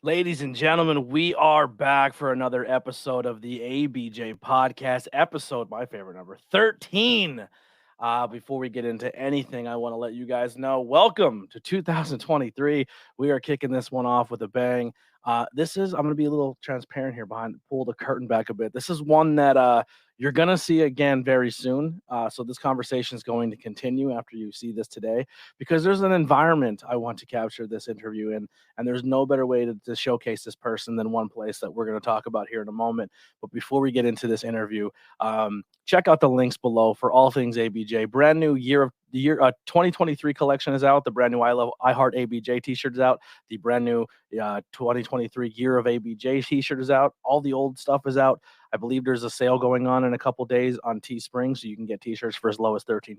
Ladies and gentlemen, we are back for another episode of the ABJ Podcast, episode, my favorite number, 13. Before we get into anything, I want to let you guys know, welcome to 2023. We are kicking this one off with a bang. I'm going to be a little transparent here pull the curtain back a bit. This is one that you're going to see again very soon. So this conversation is going to continue after you see this today, because there's an environment I want to capture this interview in. And there's no better way to showcase this person than one place that we're going to talk about here in a moment. But before we get into this interview, check out the links below for all things ABJ. Brand new year 2023 collection is out. The brand new I Heart ABJ t-shirt is out. The brand new 2023 Year of ABJ t-shirt is out. All the old stuff is out. I believe there's a sale going on in a couple days on Teespring, so you can get t-shirts for as low as $13.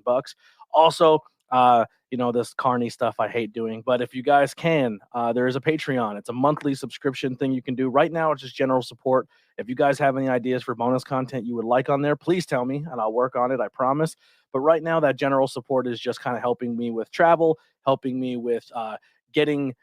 Also, this carny stuff I hate doing, but if you guys can, there is a Patreon. It's a monthly subscription thing you can do. Right now, it's just general support. If you guys have any ideas for bonus content you would like on there, please tell me and I'll work on it, I promise. But right now, that general support is just kind of helping me with travel, helping me with getting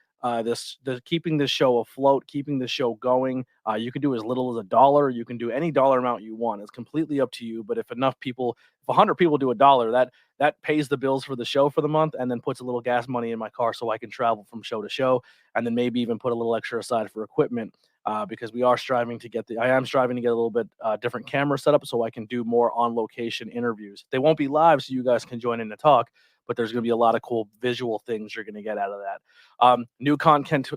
keeping this show afloat, keeping the show going. You can do as little as $1. You can do any dollar amount you want. It's completely up to you. But if 100 people do $1, that pays the bills for the show for the month, and then puts a little gas money in my car so I can travel from show to show, and then maybe even put a little extra aside for equipment, because I am striving to get a little bit different camera setup so I can do more on location interviews. They won't be live, so you guys can join in to talk, but there's going to be a lot of cool visual things you're going to get out of that. New content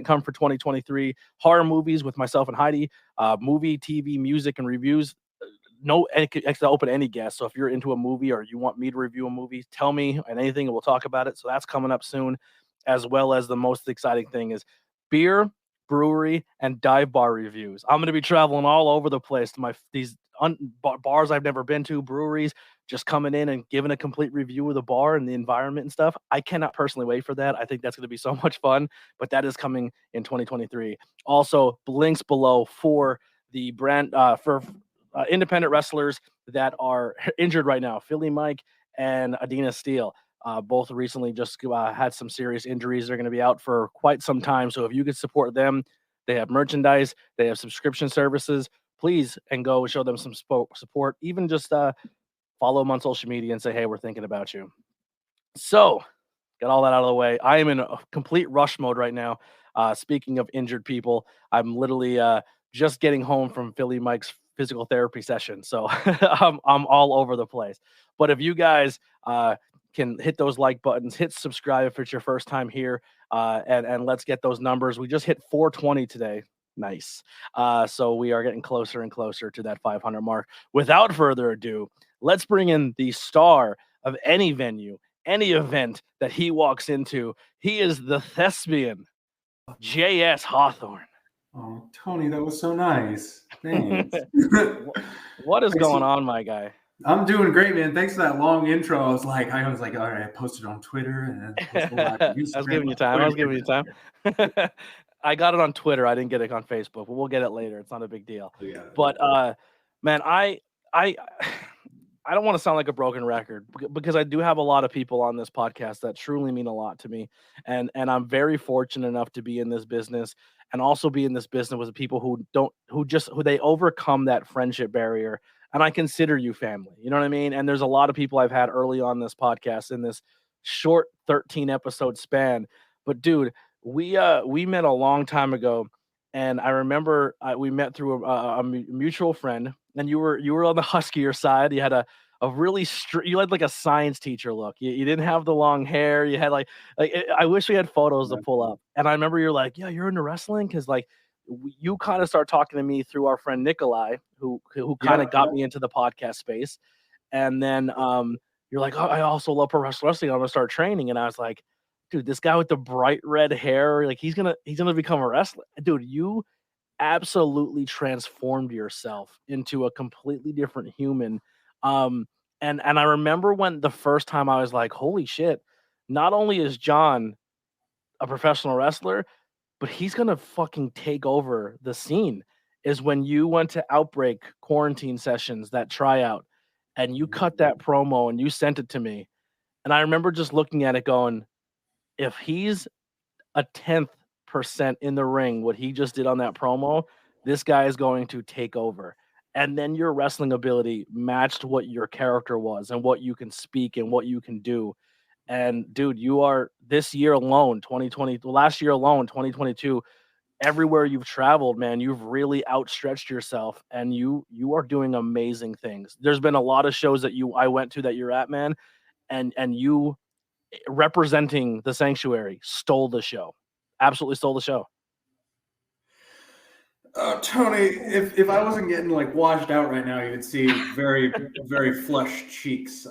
come for 2023. Horror movies with myself and Heidi. Movie, TV, music, and reviews. No extra open to any guests. So if you're into a movie or you want me to review a movie, tell me and anything, and we'll talk about it. So that's coming up soon, as well as the most exciting thing is beer, brewery, and dive bar reviews. I'm going to be traveling all over the place to these bars I've never been to, breweries, just coming in and giving a complete review of the bar and the environment and stuff. I cannot personally wait for that. I think that's going to be so much fun, but that is coming in 2023. Also, links below for the brand for independent wrestlers that are injured right now. Philly Mike and Adina Steele, both recently just had some serious injuries. They're going to be out for quite some time. So if you could support them, they have merchandise, they have subscription services, please, and go show them some support. Even just follow them on social media and say, hey, we're thinking about you. So got all that out of the way. I am in a complete rush mode right now. Speaking of injured people, I'm literally just getting home from Philly Mike's physical therapy session. So I'm all over the place. But if you guys can hit those like buttons, hit subscribe if it's your first time here, and let's get those numbers. We just hit 420 today. Nice. So we are getting closer and closer to that 500 mark. Without further ado, let's bring in the star of any venue, any event that he walks into. He is the thespian, J.S. Hawthorne. Oh, Tony, that was so nice. Thanks. What is going on, my guy? I'm doing great, man. Thanks for that long intro. I was like, all right, I posted on Twitter and I was giving you time. I got it on Twitter. I didn't get it on Facebook, but we'll get it later. It's not a big deal. Yeah. But man, I don't want to sound like a broken record, because I do have a lot of people on this podcast that truly mean a lot to me, and I'm very fortunate enough to be in this business, and also be in this business with people who they overcome that friendship barrier, and I consider you family. You know what I mean? And there's a lot of people I've had early on this podcast in this short 13 episode span. But dude, we met a long time ago, and I remember we met through a mutual friend, and you were on the huskier side. You had you had like a science teacher look. You didn't have the long hair. You had I wish we had photos to pull up. And I remember you're like, yeah, you're into wrestling, because you kind of start talking to me through our friend Nikolai, who kind of got me into the podcast space. And then you're like, oh, I also love pro wrestling. I'm gonna start training. And I was like, dude, this guy with the bright red hair, like he's gonna become a wrestler. Dude, you absolutely transformed yourself into a completely different human. And I remember when the first time I was like, holy shit, not only is John a professional wrestler, but he's gonna fucking take over the scene, is when you went to Outbreak quarantine sessions, that tryout, and you cut that promo and you sent it to me. And I remember just looking at it going, if he's a 10th 100% in the ring, what he just did on that promo, this guy is going to take over. And then your wrestling ability matched what your character was and what you can speak and what you can do. And dude, you are this year alone, 2020, last year alone, 2022, everywhere you've traveled, man, you've really outstretched yourself and you are doing amazing things. There's been a lot of shows that I went to that you're at, man, and you representing the Sanctuary stole the show. Absolutely stole the show. Tony, if I wasn't getting like washed out right now, you would see very, very flushed cheeks.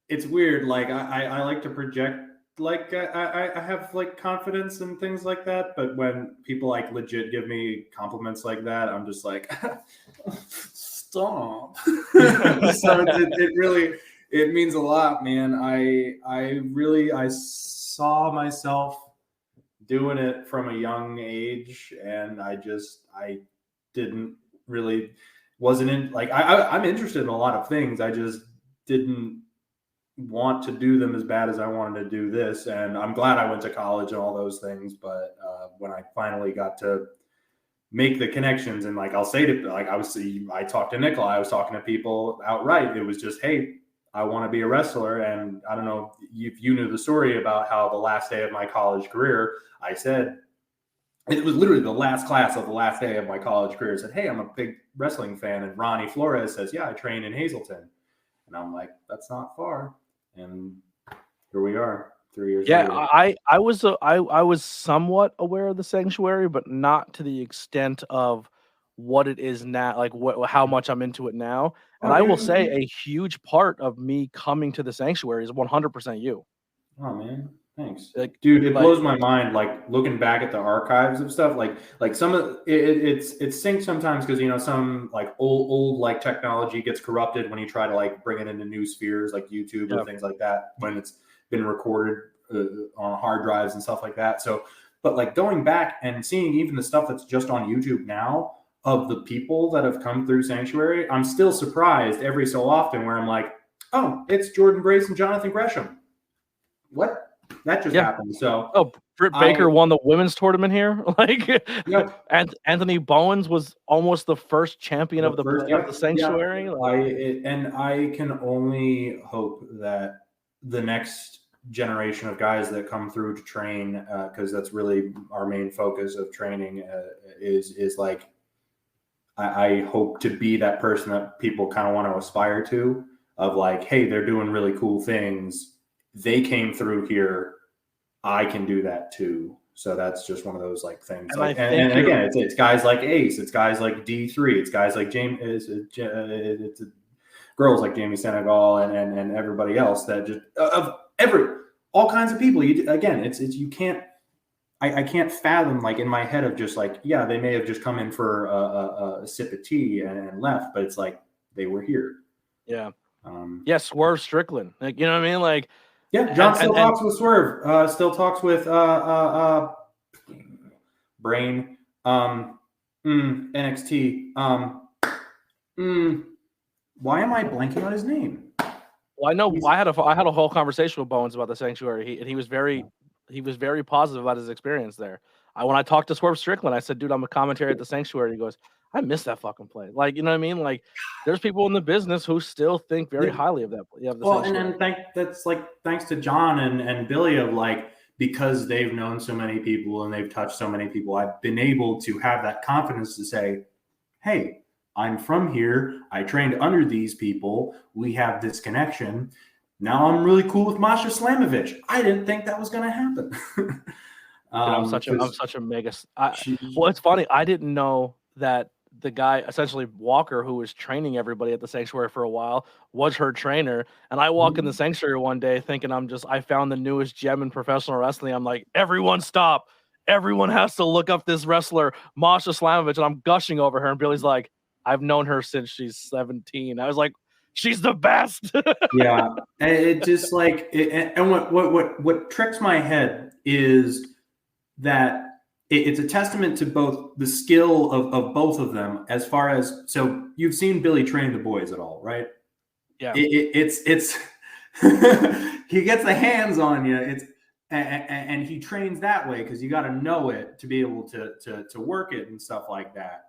It's weird. Like I like to project, like I have like confidence and things like that. But when people like legit give me compliments like that, I'm just like, stop. So it means a lot, man. I saw myself doing it from a young age, and I wasn't in, like, I'm interested in a lot of things. I just didn't want to do them as bad as I wanted to do this. And I'm glad I went to college and all those things. But when I finally got to make the connections, and like, I'll say to, like, I talked to Nikolai, I was talking to people outright. It was just, hey, I want to be a wrestler. And I don't know if you knew the story about how the last day of my college career, I said, it was literally the last class of the last day of my college career, I said, hey, I'm a big wrestling fan. And Ronnie Flores says, yeah, I train in Hazleton. And I'm like, that's not far. And here we are 3 years later. I was somewhat aware of the Sanctuary, but not to the extent of what it is now, like how much I'm into it now. And I will say a huge part of me coming to the Sanctuary is 100% you. Oh, man. Thanks. Like, dude, it blows my mind, like, looking back at the archives of stuff, like some of it sinks sometimes because, you know, some like old like technology gets corrupted when you try to like bring it into new spheres like YouTube or things like that, when it's been recorded on hard drives and stuff like that. So, but like going back and seeing even the stuff that's just on YouTube now of the people that have come through Sanctuary, I'm still surprised every so often where I'm like, oh, it's Jordan Brace and Jonathan Gresham. What? That just happened. So, Britt Baker won the women's tournament here. Like, and Anthony Bowens was almost the first champion of the Sanctuary. I can only hope that the next generation of guys that come through to train, because that's really our main focus of training, is like, I hope to be that person that people kind of want to aspire to, of like, hey, they're doing really cool things. They came through here. I can do that too. So that's just one of those like things. And, like, and again, it's guys like Ace, it's guys like D3, it's guys like James, it's girls like Jamie Senegal and everybody else that just all kinds of people. You can't. I can't fathom, like, in my head of just like, yeah, they may have just come in for a sip of tea and left, but it's like they were here. Yeah. Swerve Strickland. Like, you know what I mean? Like, yeah, John still talks with Swerve. Still talks with Brain, NXT. Why am I blanking on his name? Well, I know I had a whole conversation with Bowens about the Sanctuary. He was very positive about his experience there. When I talked to Swerve Strickland, I said, dude, I'm a commentator at the Sanctuary. He goes, I miss that fucking play. Like, you know what I mean? Like, there's people in the business who still think very highly of that. That's like, thanks to John and Billy, of like, because they've known so many people and they've touched so many people, I've been able to have that confidence to say, hey, I'm from here. I trained under these people. We have this connection. Now I'm really cool with Masha Slamovich. I didn't think that was going to happen. I'm such a mega. Well, it's funny. I didn't know that the guy, essentially Walker, who was training everybody at the Sanctuary for a while, was her trainer. And I walk in the Sanctuary one day thinking I found the newest gem in professional wrestling. I'm like, everyone stop. Everyone has to look up this wrestler, Masha Slamovich. And I'm gushing over her. And Billy's like, I've known her since she's 17. I was like, she's the best. Yeah. It just like, and what tricks my head is that it's a testament to both the skill of both of them, as far as, so you've seen Billy train the boys at all, right? Yeah. It's he gets the hands on you. and he trains that way because you got to know it to be able to work it and stuff like that.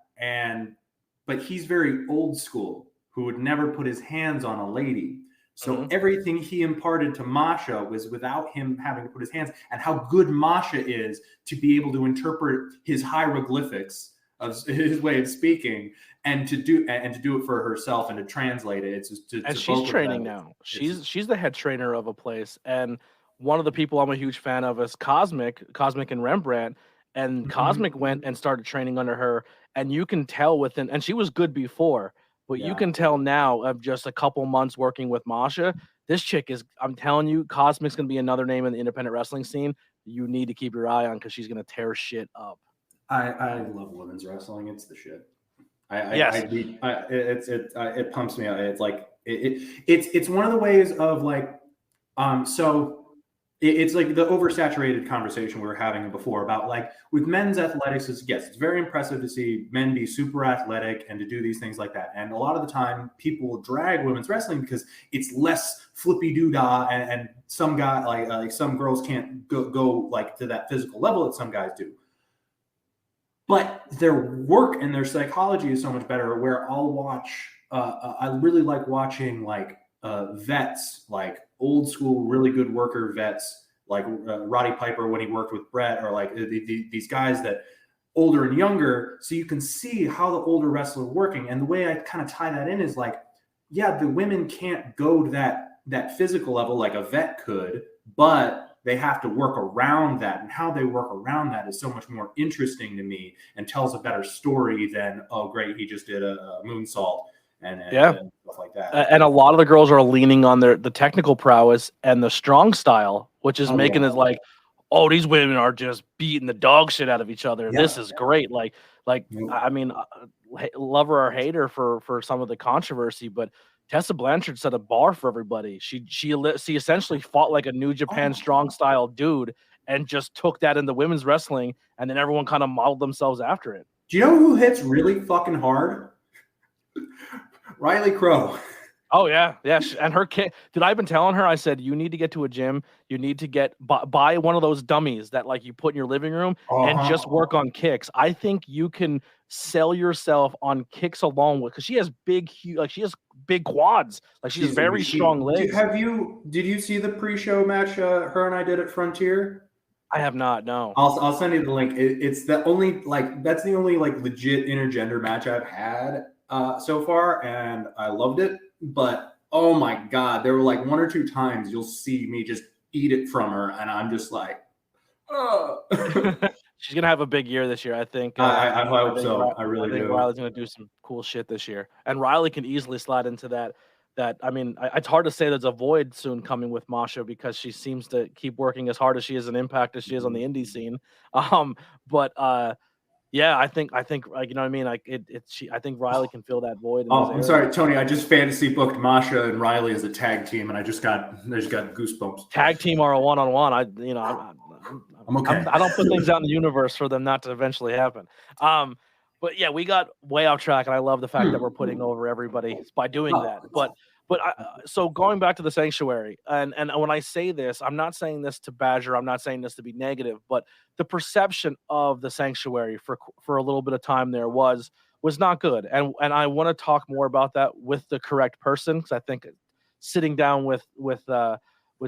But he's very old school, who would never put his hands on a lady. So everything he imparted to Masha was without him having to put his hands, and how good Masha is to be able to interpret his hieroglyphics of his way of speaking and to do it for herself and to translate it. It's just and she's training now. She's the head trainer of a place, and one of the people I'm a huge fan of is Cosmic and Rembrandt. And Cosmic went and started training under her, and you can tell within, and she was good before, but you can tell now of just a couple months working with Masha, this chick is, I'm telling you, Cosmic's going to be another name in the independent wrestling scene you need to keep your eye on because she's going to tear shit up. I love women's wrestling. It's the shit. It pumps me out. It's like, it's one of the ways of like, so it's like the oversaturated conversation we were having before about like with men's athletics is, yes, it's very impressive to see men be super athletic and to do these things like that. And a lot of the time people will drag women's wrestling because it's less flippy doodah and some guy like some girls can't go like to that physical level that some guys do. But their work and their psychology is so much better where I'll watch, I really like watching like vets, like old school, really good worker vets, like Roddy Piper when he worked with Brett, or like these guys that older and younger. So you can see how the older wrestlers are working. And the way I kind of tie that in is like, yeah, the women can't go to that physical level like a vet could, but they have to work around that, and how they work around that is so much more interesting to me and tells a better story than, oh, great, he just did a moonsault and stuff like that. And a lot of the girls are leaning on the technical prowess and the strong style, which is making it like, oh, these women are just beating the dog shit out of each other. Yeah. This is great. Like, I mean, love her or hate her for some of the controversy, but Tessa Blanchard set a bar for everybody. She essentially fought like a New Japan strong style dude and just took that into women's wrestling, and then everyone kind of modeled themselves after it. Do you know who hits really fucking hard? Riley Crow. Oh yeah. And her kid. Dude, I've been telling her. I said, you need to get to a gym. You need to buy one of those dummies that like you put in your living room and just work on kicks. I think you can sell yourself on kicks alone with, because she has she has big quads. Like she's very strong legs. Did you see the pre-show match her and I did at Frontier? I have not. No. I'll send you the link. It's the only that's the only like legit intergender match I've had so far, and I loved it. But oh my god, there were like one or two times you'll see me just eat it from her, and I'm just like, oh. She's gonna have a big year this year, I think. I hope so. I really do. Riley's gonna do some cool shit this year, and Riley can easily slide into that. I mean, it's hard to say there's a void soon coming with Masha because she seems to keep working as hard as she is in Impact as she is on the indie scene. Yeah, I think like, you know what I mean? Like I think Riley can fill that void. I'm sorry, Tony. I just fantasy booked Masha and Riley as a tag team, and I just got goosebumps. Tag team or a one-on-one. I'm okay. I don't put things out in the universe for them not to eventually happen. But yeah, we got way off track, and I love the fact that we're putting over everybody by doing that. So going back to the Sanctuary, and when I say this, I'm not saying this to badger, I'm not saying this to be negative, but the perception of the Sanctuary for a little bit of time there was not good, and I want to talk more about that with the correct person, because I think sitting down with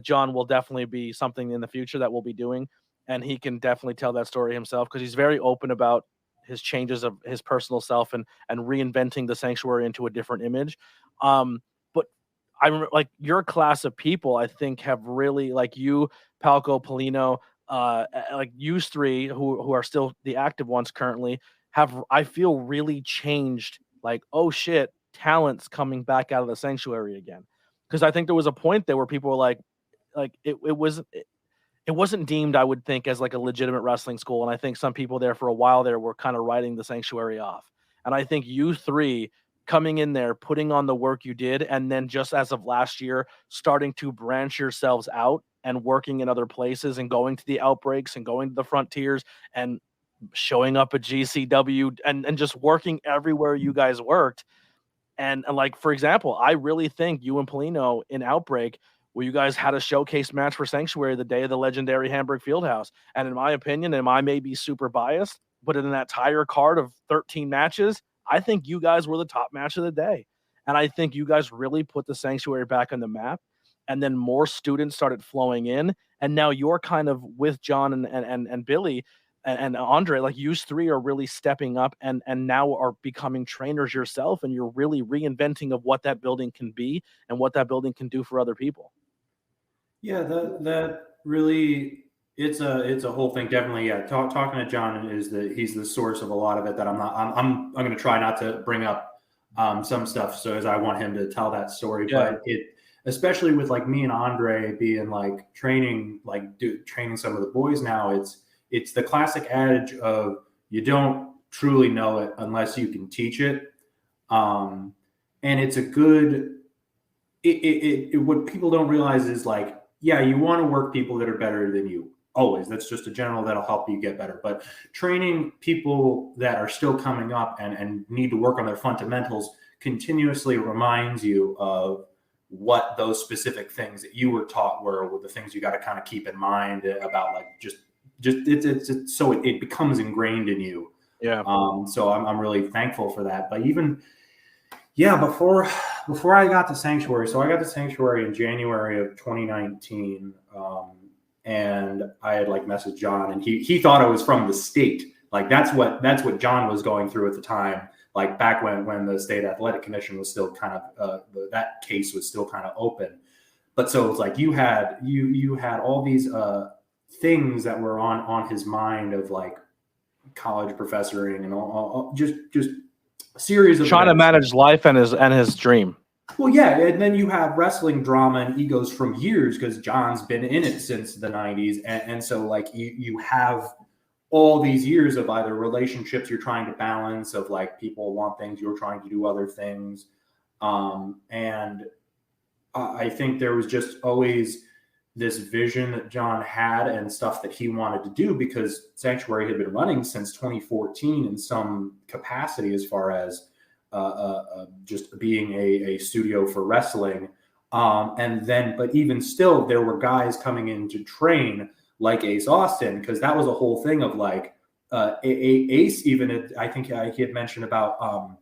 John will definitely be something in the future that we'll be doing, and he can definitely tell that story himself because he's very open about his changes of his personal self and reinventing the Sanctuary into a different image. But I remember, like, your class of people, I think, have really, like you, Palco, Polino, like you three who are still the active ones currently, have, I feel, really changed. Like, oh shit, talent's coming back out of the Sanctuary again. Because I think there was a point there where people were like it wasn't deemed, I would think, as like a legitimate wrestling school. And I think some people there for a while there were kind of writing the Sanctuary off. And I think you three coming in there, putting on the work you did, and then just as of last year, starting to branch yourselves out and working in other places and going to the Outbreaks and going to the Frontiers and showing up at GCW and just working everywhere you guys worked. And like, for example, I really think you and Polino in Outbreak where you guys had a showcase match for Sanctuary the day of the legendary Hamburg Fieldhouse. And in my opinion, and I may be super biased, but in that entire card of 13 matches, I think you guys were the top match of the day. And I think you guys really put the Sanctuary back on the map. And then more students started flowing in. And now you're kind of with John and Billy and Andre, like you three are really stepping up and now are becoming trainers yourself. And you're really reinventing of what that building can be and what that building can do for other people. Yeah, that really, it's a whole thing. Definitely. Yeah. Talking to John he's the source of a lot of it that I'm going to try not to bring up some stuff. So as I want him to tell that story, but especially with like me and Andre being like training some of the boys now, it's the classic adage of you don't truly know it unless you can teach it. And it's a good, what people don't realize is like, yeah, you want to work people that are better than you always. That's just a general that'll help you get better. But training people that are still coming up and need to work on their fundamentals continuously reminds you of what those specific things that you were taught were the things you got to kind of keep in mind about, like just it's so it becomes ingrained in you. Yeah. So I'm really thankful for that. But even before I got to Sanctuary, so I got to Sanctuary in January of 2019, and I had like messaged John, and he thought I was from the state. Like that's what John was going through at the time. Like back when the state athletic commission was still kind of that case was still kind of open. But so it's like you had all these things that were on his mind of like college professoring and all just a series of trying to manage life and his dream. Well, yeah, and then you have wrestling drama and egos from years because John's been in it since the 90s, and so like you have all these years of either relationships you're trying to balance, of like people want things, you're trying to do other things. And I think there was just always this vision that John had and stuff that he wanted to do, because Sanctuary had been running since 2014 in some capacity as far as just being a studio for wrestling. But even still, there were guys coming in to train like Ace Austin, because that was a whole thing of like Ace. Even I think he had mentioned about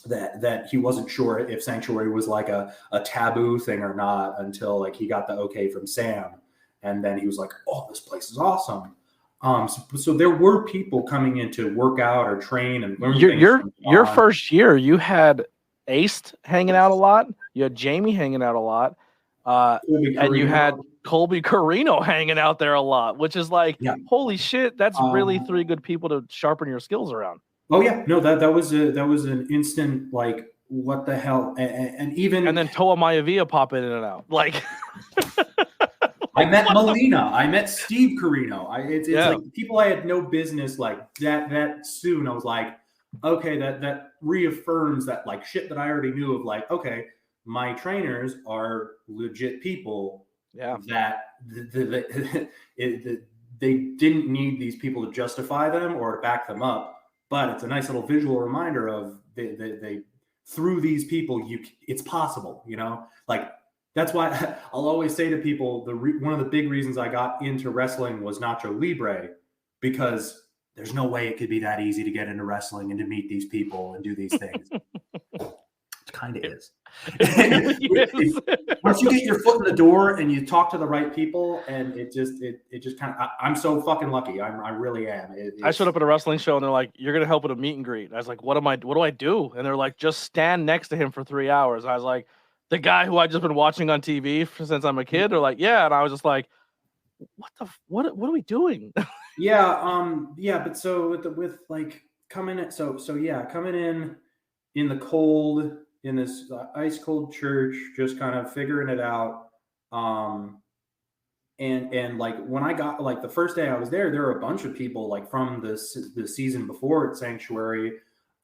that he wasn't sure if Sanctuary was like a taboo thing or not until like he got the okay from Sam, and then he was like, "Oh, this place is awesome." So there were people coming in to work out or train and learn. Your first year, you had Ace hanging out a lot. You had Jamie hanging out a lot, and you had Colby Carino hanging out there a lot, which is like, holy shit, that's really three good people to sharpen your skills around. Oh yeah, no, that was an instant like, what the hell, and then Toa Maivia popping in and out like. I met Melina. I met Steve Carino. It's like people I had no business like that soon. I was like, okay, that reaffirms that like shit that I already knew of, like, okay, my trainers are legit people. Yeah. That they didn't need these people to justify them or to back them up, but it's a nice little visual reminder of they through these people it's possible, like. That's why I'll always say to people, one of the big reasons I got into wrestling was Nacho Libre, because there's no way it could be that easy to get into wrestling and to meet these people and do these things. It kind of is. Once you get your foot in the door and you talk to the right people, and it just kind of, I'm so fucking lucky. I really am. I showed up at a wrestling show and they're like, "You're gonna help with a meet and greet." And I was like, "What do I do?" And they're like, "Just stand next to him for 3 hours." And I was like, the guy who I just been watching on TV since I'm a kid, or like, yeah. And I was just like, what are we doing? But so with like coming in the cold, in this ice cold church, just kind of figuring it out. And like when I got, like the first day I was there were a bunch of people like from the season before at Sanctuary.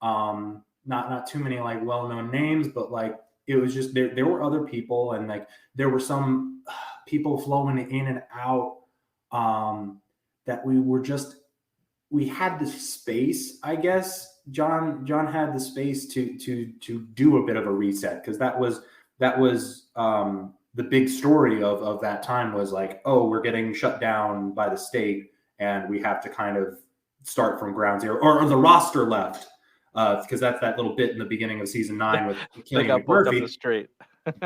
Not too many like well-known names, but like, it was just there were other people, and like there were some people flowing in and out, that we had the space, I guess. John had the space to do a bit of a reset, because that was the big story of that time was like, oh, we're getting shut down by the state and we have to kind of start from ground zero, or the roster left. Because that's that little bit in the beginning of season 9 with Killian McMurphy.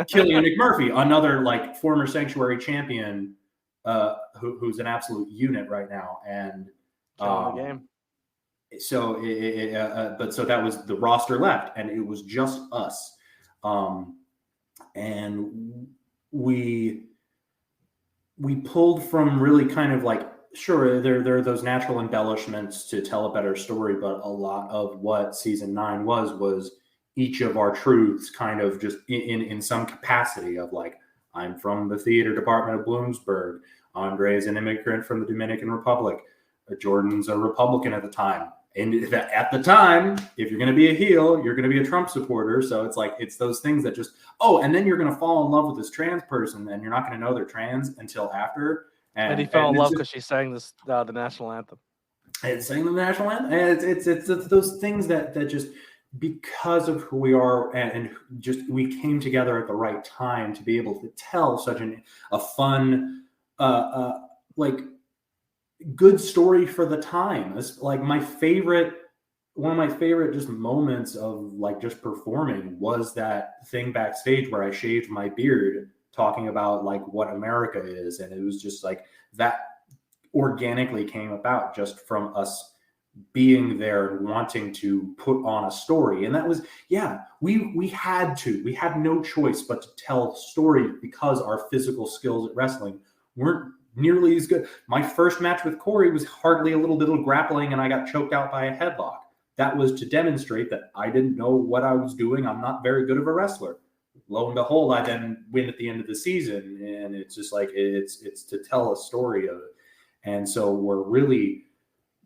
Killian McMurphy, another like former Sanctuary champion, who's an absolute unit right now, and the game. So, but so that was the roster left, and it was just us, and we pulled from really kind of like, sure, there are those natural embellishments to tell a better story, but a lot of what season 9 was each of our truths kind of just in some capacity of like, I'm from the theater department of Bloomsburg. Andre is an immigrant from the Dominican Republic. Jordan's a Republican at the time. And at the time, if you're going to be a heel, you're going to be a Trump supporter. So it's like, it's those things that just, and then you're going to fall in love with this trans person and you're not going to know they're trans until after. And he fell in love because she sang this the national anthem. And sang the national anthem. And it's those things that just, because of who we are and just we came together at the right time to be able to tell such a fun, like good story for the time. It's like one of my favorite just moments of like just performing was that thing backstage where I shaved my beard talking about like what America is. And it was just like that organically came about just from us being there and wanting to put on a story. And that was, we had no choice but to tell stories because our physical skills at wrestling weren't nearly as good. My first match with Corey was hardly a little bit of grappling and I got choked out by a headlock. That was to demonstrate that I didn't know what I was doing. I'm not very good of a wrestler. Lo and behold, I then win at the end of the season. And it's just like, it's to tell a story of it. And so we're really,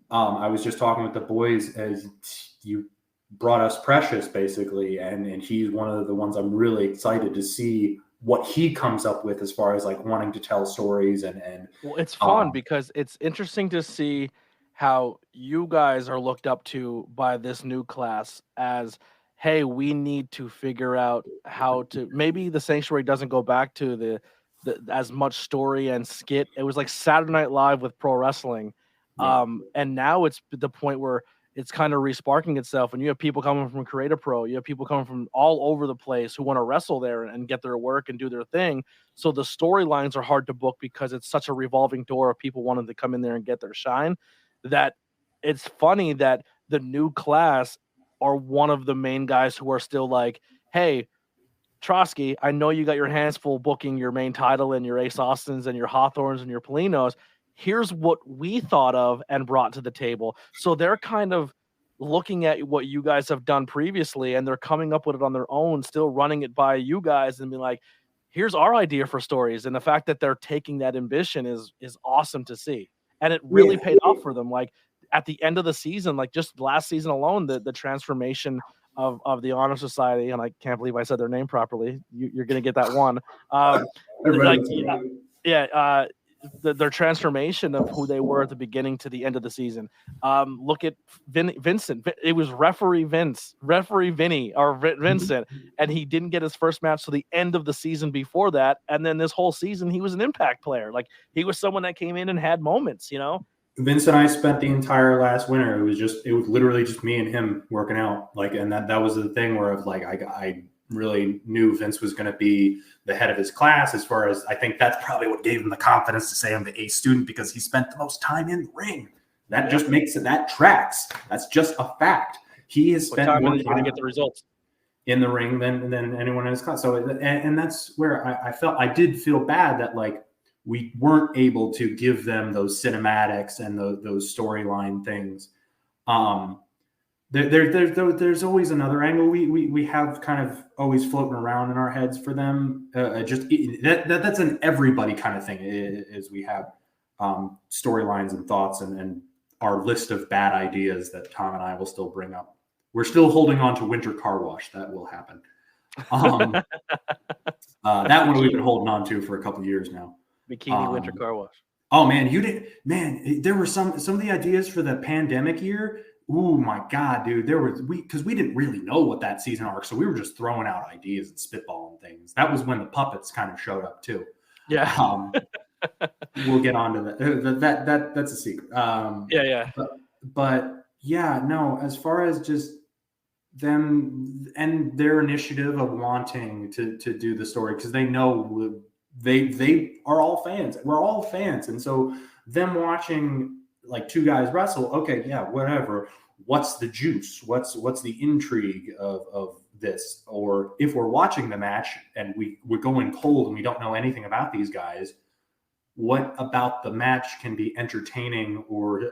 I was just talking with the boys as you brought us Precious basically. And he's one of the ones I'm really excited to see what he comes up with as far as like wanting to tell stories and well, it's fun because it's interesting to see how you guys are looked up to by this new class as, hey, we need to figure out how to, maybe the Sanctuary doesn't go back to the as much story and skit. It was like Saturday Night Live with pro wrestling. And now it's the point where it's kind of resparking itself, and you have people coming from Creative Pro, you have people coming from all over the place who want to wrestle there and get their work and do their thing. So the storylines are hard to book because it's such a revolving door of people wanting to come in there and get their shine, that it's funny that the new class are one of the main guys who are still like, hey, Trotsky, I know you got your hands full booking your main title and your Ace Austins and your Hawthornes and your Polinos. Here's what we thought of and brought to the table. So they're kind of looking at what you guys have done previously, and they're coming up with it on their own, still running it by you guys and being like, here's our idea for stories. And the fact that they're taking that ambition is awesome to see. And it really paid off for them. Like at the end of the season, like just last season alone, the transformation of the Honor Society, and I can't believe I said their name properly. You're going to get that one. Their transformation of who they were at the beginning to the end of the season. Look at Vincent. It was referee Vinny or Vincent, and he didn't get his first match to the end of the season before that. And then this whole season, he was an impact player. Like he was someone that came in and had moments, you know? Vince and I spent the entire last winter. It was literally just me and him working out. Like, and that was the thing where I really knew Vince was going to be the head of his class, as far as I think that's probably what gave him the confidence to say I'm the A student, because he spent the most time in the ring. That just makes it, that tracks. That's just a fact. He has spent more time to get the results in the ring than anyone in his class. So, and that's where I did feel bad that like we weren't able to give them those cinematics and those storyline things. There's always another angle we have kind of always floating around in our heads for them. That's an everybody kind of thing, is we have storylines and thoughts and our list of bad ideas that Tom and I will still bring up. We're still holding on to Winter Car Wash. That will happen. That one we've been holding on to for a couple of years now. Bikini Winter Car Wash. Oh man, there were some of the ideas for the pandemic year ooh, my God, dude, because we didn't really know what that season arc, so we were just throwing out ideas and spitballing things. That was when the puppets kind of showed up too. Yeah. We'll get on to that. That's a secret. Yeah. But yeah, no, as far as just them and their initiative of wanting to do the story, because they know they are all fans. We're all fans. And so them watching like two guys wrestle, okay, yeah, whatever. What's the juice? What's the intrigue of this? Or if we're watching the match and we're going cold and we don't know anything about these guys, what about the match can be entertaining or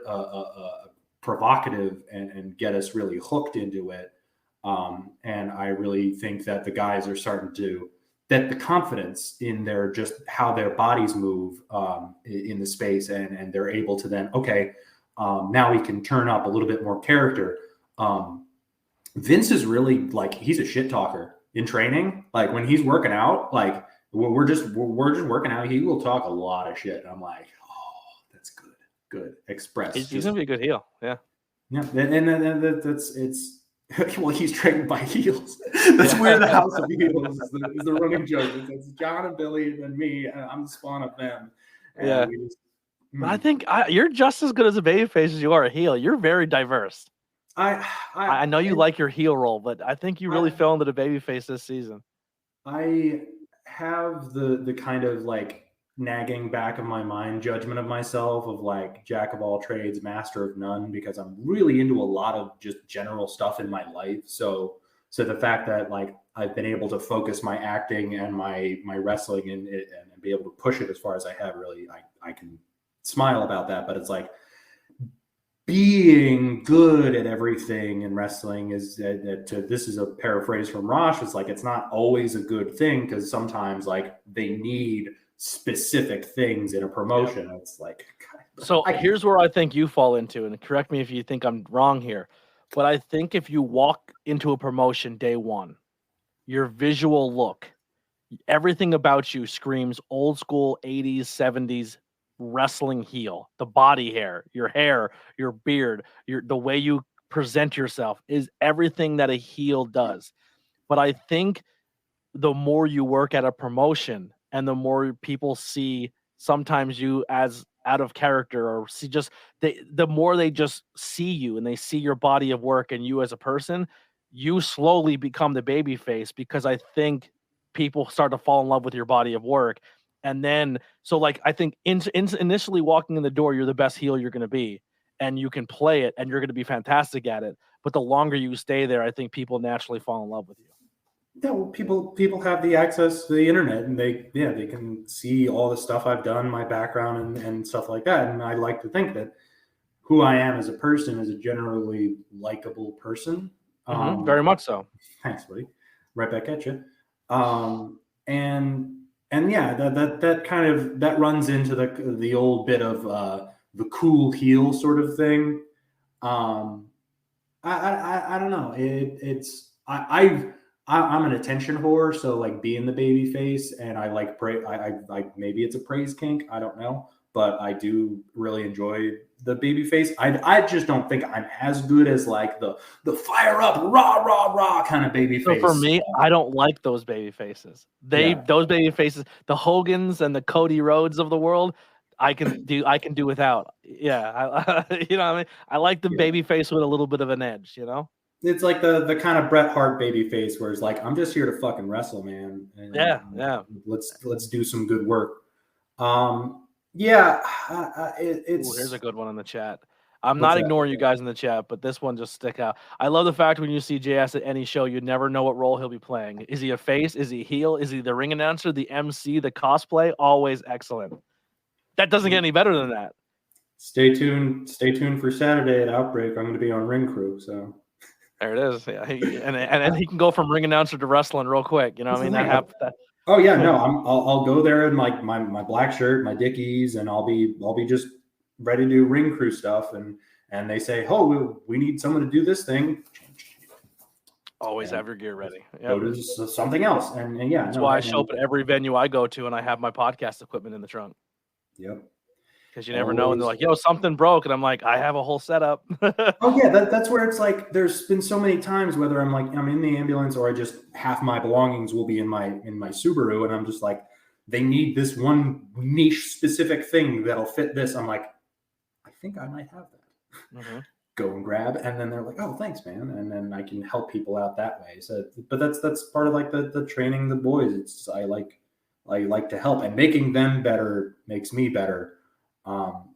provocative and get us really hooked into it? And I really think that the guys are starting to, that the confidence in their just how their bodies move in the space, and they're able to then, okay, now we can turn up a little bit more character. Vince is really like, he's a shit talker in training. Like when he's working out, like we're just working out, he will talk a lot of shit. I'm like, oh, that's good. Express. He's gonna be a good heel. Yeah. Yeah, and that's it's. Well, he's trained by heels. That's where the House of Heels is the running joke. It's John and Billy and me. And I'm the spawn of them. And yeah. But I think you're just as good as a babyface as you are a heel. You're very diverse. I know you like your heel role, but I think you really fell into the babyface this season. I have the kind of like nagging back of my mind judgment of myself of like jack of all trades, master of none, because I'm really into a lot of just general stuff in my life. So the fact that like I've been able to focus my acting and my wrestling and be able to push it as far as I have, really, I can smile about that. But it's like being good at everything in wrestling is this is a paraphrase from Rosh. It's like, it's not always a good thing, because sometimes like they need specific things in a promotion. Yeah. It's like, God, so here's where I think you fall into, and correct me if you think I'm wrong here, but I think if you walk into a promotion day one, your visual look, everything about you screams old school 80s, 70s wrestling heel. The body hair, your beard, the way you present yourself is everything that a heel does. But I think the more you work at a promotion and the more people see sometimes you as out of character, or see just the more they just see you and they see your body of work and you as a person, you slowly become the baby face, because I think people start to fall in love with your body of work. And then, so like, I think initially walking in the door, you're the best heel you're going to be, and you can play it and you're going to be fantastic at it. But the longer you stay there, I think people naturally fall in love with you. Yeah, well, people have the access to the internet, and they can see all the stuff I've done, my background and stuff like that. And I like to think that who I am as a person is a generally likable person. Very much so. Thanks, buddy. Right back at you. And yeah, that kind of that runs into the old bit of the cool heel sort of thing. I don't know. I'm an attention whore, so like being the baby face, and I like maybe it's a praise kink, I don't know, but I do really enjoy the baby face. I just don't think I'm as good as like the fire up rah kind of baby face. So for me, I don't like those baby faces. Those baby faces, the Hogans and the Cody Rhodes of the world, I can do without. Yeah, you know what I mean? I like the baby face with a little bit of an edge, you know? It's like the kind of Bret Hart baby face where it's like, I'm just here to fucking wrestle, man. And, yeah. Let's do some good work. Here's a good one in the chat. I'm not ignoring you guys in the chat, but this one just stick out. I love the fact when you see JS at any show, you never know what role he'll be playing. Is he a face? Is he heel? Is he the ring announcer, the MC, the cosplay? Always excellent. That doesn't get any better than that. Stay tuned for Saturday at Outbreak. I'm going to be on Ring Crew, so. There it is. Yeah, and he can go from ring announcer to wrestling real quick. You know what I mean? Oh yeah, no, I'll go there in like my black shirt, my Dickies, and I'll be just ready to do Ring Crew stuff. And they say, oh, we need someone to do this thing. Always have your gear ready. Yep. Go to something else, and yeah. That's why I show up at every venue I go to, and I have my podcast equipment in the trunk. Yep. Because you never know. And they're like, yo, something broke. And I'm like, I have a whole setup. Oh, yeah. That's where it's like there's been so many times whether I'm in the ambulance or I just half my belongings will be in my Subaru. And I'm just like, they need this one niche specific thing that'll fit this. I'm like, I think I might have that. Mm-hmm. Go and grab. And then they're like, oh, thanks, man. And then I can help people out that way. So, but that's part of like the training the boys. It's I like to help, and making them better makes me better.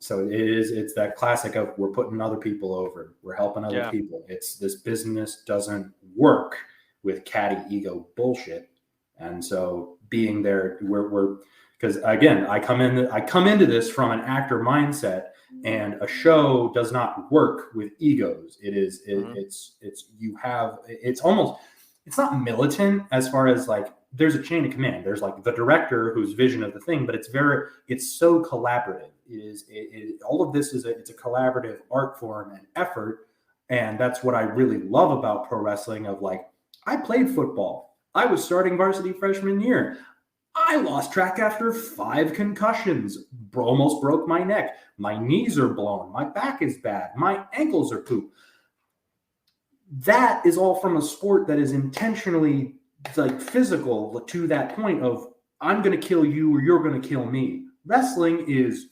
So it's that classic of we're putting other people over, we're helping other people. It's this business doesn't work with catty ego bullshit. And so being there, we're because again, I come into this from an actor mindset, and a show does not work with egos. It's not militant as far as like there's a chain of command. There's like the director whose vision of the thing, but it's so collaborative. All of this it's a collaborative art form and effort. And that's what I really love about pro wrestling of like, I played football. I was starting varsity freshman year. I lost track after 5 concussions, almost broke my neck. My knees are blown. My back is bad. My ankles are poop. That is all from a sport that is intentionally like physical to that point of I'm going to kill you or you're going to kill me. Wrestling is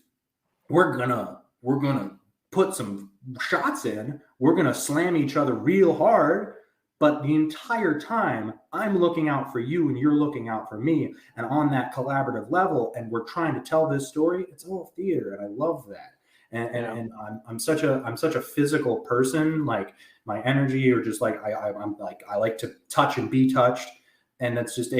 we're going to put some shots in. We're going to slam each other real hard. But the entire time, I'm looking out for you and you're looking out for me. And on that collaborative level, and we're trying to tell this story, it's all theater. And I love that. And I'm such a physical person. Like my energy, or just like I'm like I like to touch and be touched. And that's just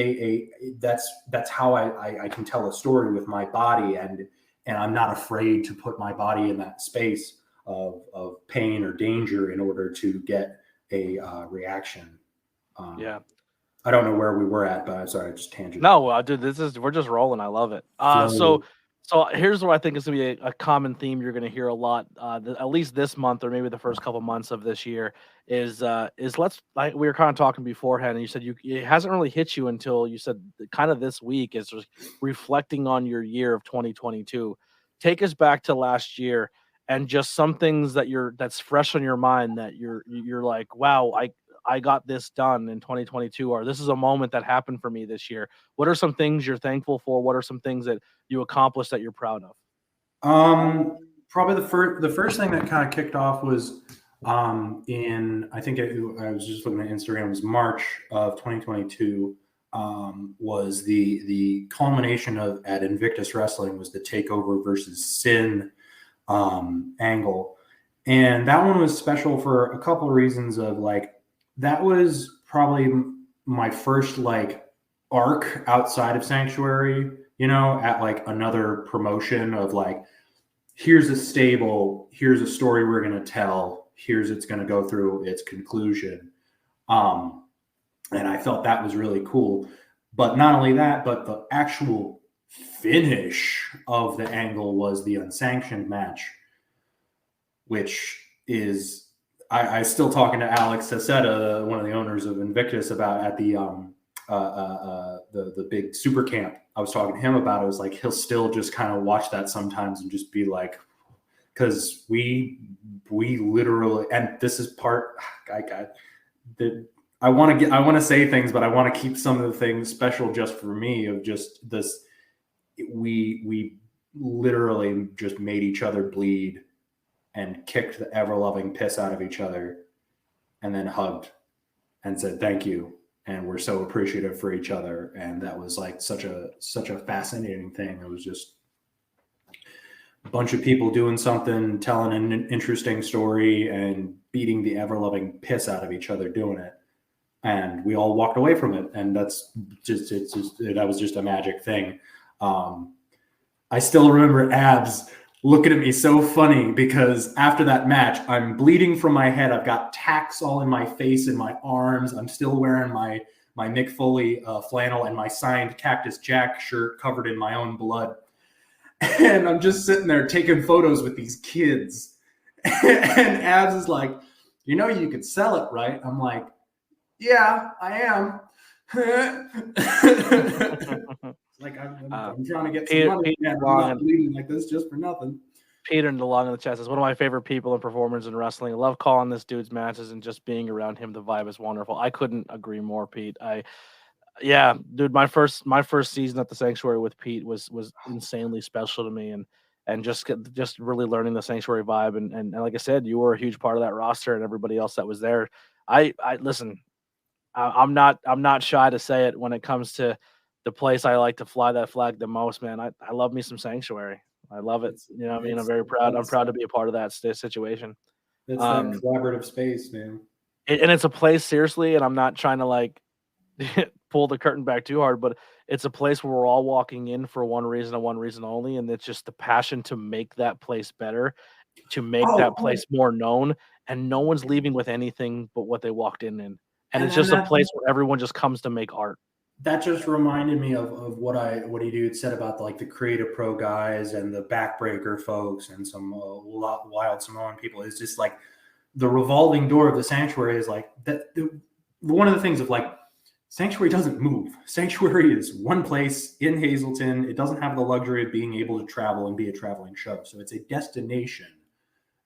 that's how I can tell a story with my body. And I'm not afraid to put my body in that space of pain or danger in order to get a reaction. I don't know where we were at, but I'm sorry, I just tangent. No, dude, we're just rolling. I love it. So here's what I think is gonna be a common theme you're gonna hear a lot, at least this month or maybe the first couple months of this year is like we were kind of talking beforehand, and you said it hasn't really hit you until you said kind of this week is reflecting on your year of 2022. Take us back to last year. And just some things that's fresh on your mind that you're like, wow, I got this done in 2022, or this is a moment that happened for me this year. What are some things you're thankful for? What are some things that you accomplished that you're proud of? Probably the first thing that kind of kicked off was I think I was just looking at Instagram. It was March of 2022. Was the culmination at Invictus Wrestling was the Takeover versus Sin angle, and that one was special for a couple of reasons. Of like, that was probably my first like arc outside of Sanctuary, at like another promotion of like, here's a stable, here's a story we're going to tell, it's going to go through its conclusion. And I felt that was really cool. But not only that, but the actual finish of the angle was the unsanctioned match, which is I still talking to Alex Sacetta, one of the owners of Invictus, about at the big super camp. I was talking to him about it. I was like, he'll still just kind of watch that sometimes and just be like, because we literally, and this is part I want to say things, but I want to keep some of the things special just for me, of just this. We literally just made each other bleed and kicked the ever-loving piss out of each other, and then hugged and said thank you, and we're so appreciative for each other. And that was like such a fascinating thing. It was just a bunch of people doing something, telling an interesting story, and beating the ever-loving piss out of each other doing it. And we all walked away from it, and that was just a magic thing. I still remember Abs looking at me so funny, because after that match, I'm bleeding from my head. I've got tacks all in my face and my arms. I'm still wearing my Mick Foley flannel and my signed Cactus Jack shirt covered in my own blood. And I'm just sitting there taking photos with these kids. And Abs is like, you could sell it, right? I'm like, yeah, I am. Like I'm trying to get some money, and I'm not bleeding like this just for nothing. Peter in the long in the chest is one of my favorite people and performers in wrestling. I love calling this dude's matches and just being around him. The vibe is wonderful. I couldn't agree more, Pete. Yeah, dude, my first season at the Sanctuary with Pete was insanely special to me, and just really learning the Sanctuary vibe, and like I said, you were a huge part of that roster and everybody else that was there. I listen. I'm not shy to say it when it comes to the place I like to fly that flag the most, man. I love me some Sanctuary. I love it. It's You know what I mean? I'm it's very proud. I'm that's proud to be a part of that situation. it's that Um, collaborative space, man. and it's a place seriously, and I'm not trying to like pull the curtain back too hard, but it's a place where we're all walking in for one reason and one reason only, and it's just the passion to make that place better, to make that Oh, place more known, and no one's leaving with anything but what they walked in. And it's and just a that place where everyone just comes to make art. that just reminded me of what he dude said about like the creative pro guys and the backbreaker folks and some wild Samoan people. Is just like the revolving door of the Sanctuary is like that. One of the things of like Sanctuary doesn't move. Sanctuary is one place in Hazleton. It doesn't have the luxury of being able to travel and be a traveling show. So it's a destination.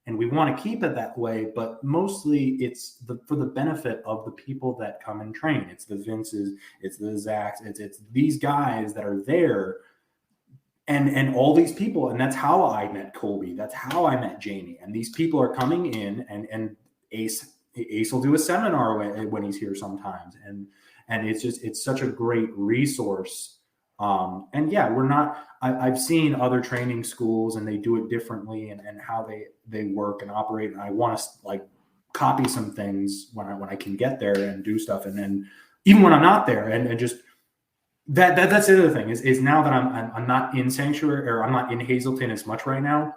And we want to keep it that way, but mostly it's for the benefit of the people that come and train. It's the Vinces, it's the Zachs, it's these guys that are there, and all these people. And that's how I met Colby. That's how I met Jamie. And these people are coming in, and Ace will do a seminar when he's here sometimes, and it's such a great resource. And yeah, I've seen other training schools and they do it differently and how they work and operate. And I want to like copy some things when I can get there and do stuff. And then even when I'm not there and just that's the other thing is now that I'm not in Sanctuary or I'm not in Hazleton as much right now,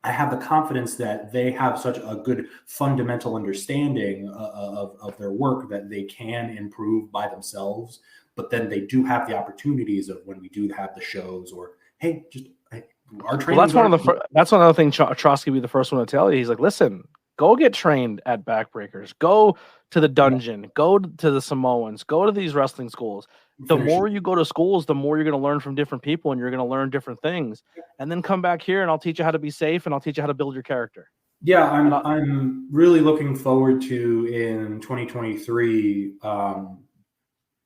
I have the confidence that they have such a good fundamental understanding of their work that they can improve by themselves. But then they do have the opportunities of when we do have the shows or, hey, just our training. Well, that's another thing Trotsky would be the first one to tell you. He's like, listen, go get trained at Backbreakers. Go to the dungeon. Go to the Samoans. Go to these wrestling schools. The more you go to schools, the more you're going to learn from different people and you're going to learn different things. And then come back here and I'll teach you how to be safe and I'll teach you how to build your character. Yeah, I'm really looking forward to in 2023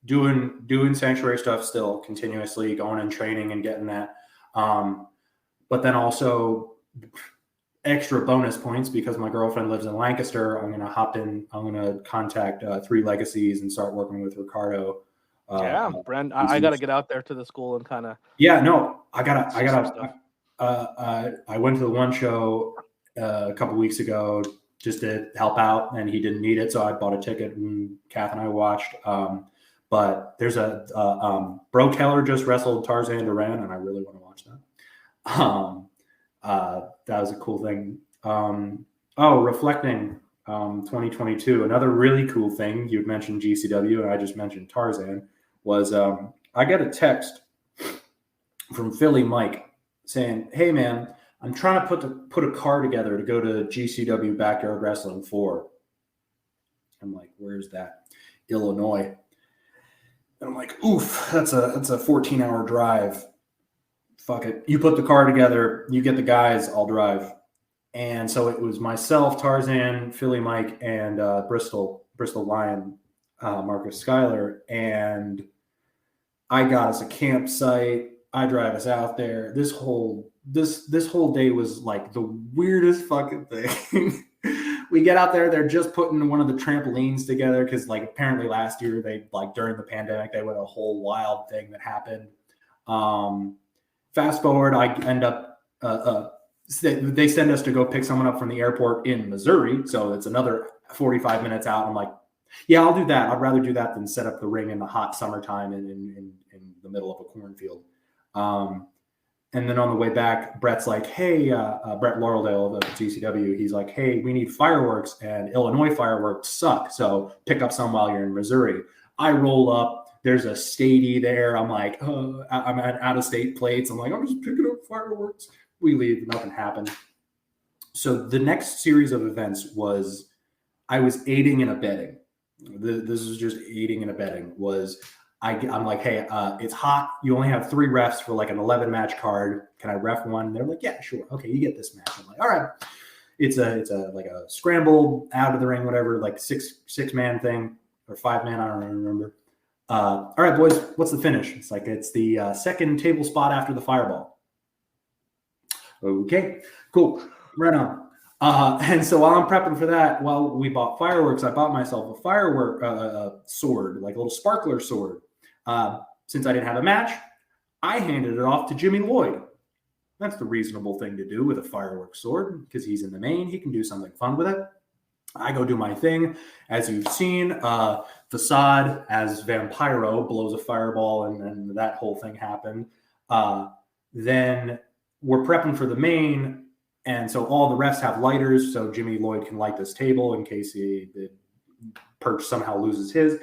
doing Sanctuary stuff still continuously, going and training and getting that. But then also extra bonus points because my girlfriend lives in Lancaster. I'm going to hop in. I'm going to contact Three Legacies and start working with Ricardo. Brent, I got to get out there to the school and kind of. Yeah, no, I went to the one show a couple weeks ago just to help out, and he didn't need it, so I bought a ticket, and Kath and I watched. But there's Bro Keller just wrestled Tarzan Duran, and I really want to watch that. That was a cool thing. Reflecting 2022, another really cool thing, you'd mentioned GCW, and I just mentioned Tarzan, was I got a text from Philly Mike saying, hey, man, I'm trying to put a car together to go to GCW Backyard Wrestling 4. I'm like, where's that? Illinois. And I'm like, oof, that's a 14-hour drive. Fuck it. You put the car together, you get the guys, I'll drive. And so it was myself, Tarzan, Philly Mike, and Bristol Lion, Marcus Schuyler. And I got us a campsite. I drive us out there. This whole day was like the weirdest fucking thing. We get out there, they're just putting one of the trampolines together because like apparently last year they like during the pandemic they went a whole wild thing that happened. Fast forward, I end up they send us to go pick someone up from the airport in Missouri, so it's another 45 minutes out. I'm like, yeah, I'll do that. I'd rather do that than set up the ring in the hot summertime in the middle of a cornfield. And then on the way back, Brett's like, hey, Brett Laureldale of GCW, he's like, hey, we need fireworks, and Illinois fireworks suck, so pick up some while you're in Missouri. I roll up. There's a statey there. I'm like, I'm at out-of-state plates. I'm like, I'm just picking up fireworks. We leave. Nothing happened. So the next series of events was I was aiding and abetting. This was just aiding and abetting. I'm like, hey, it's hot. You only have 3 refs for like an 11 match card. Can I ref one? And they're like, yeah, sure. Okay, you get this match. I'm like, all right. It's a like a scramble out of the ring, whatever, like six man thing or 5 man. I don't remember. All right, boys, what's the finish? It's like it's the second table spot after the fireball. Okay, cool, right on. And so while I'm prepping for that, while we bought fireworks, I bought myself a firework sword, like a little sparkler sword. Since I didn't have a match, I handed it off to Jimmy Lloyd. That's the reasonable thing to do with a fireworks sword because he's in the main. He can do something fun with it. I go do my thing. As you've seen, Facade as Vampiro blows a fireball and that whole thing happened. Then we're prepping for the main. And so all the refs have lighters, so Jimmy Lloyd can light this table in case the Perch somehow loses his.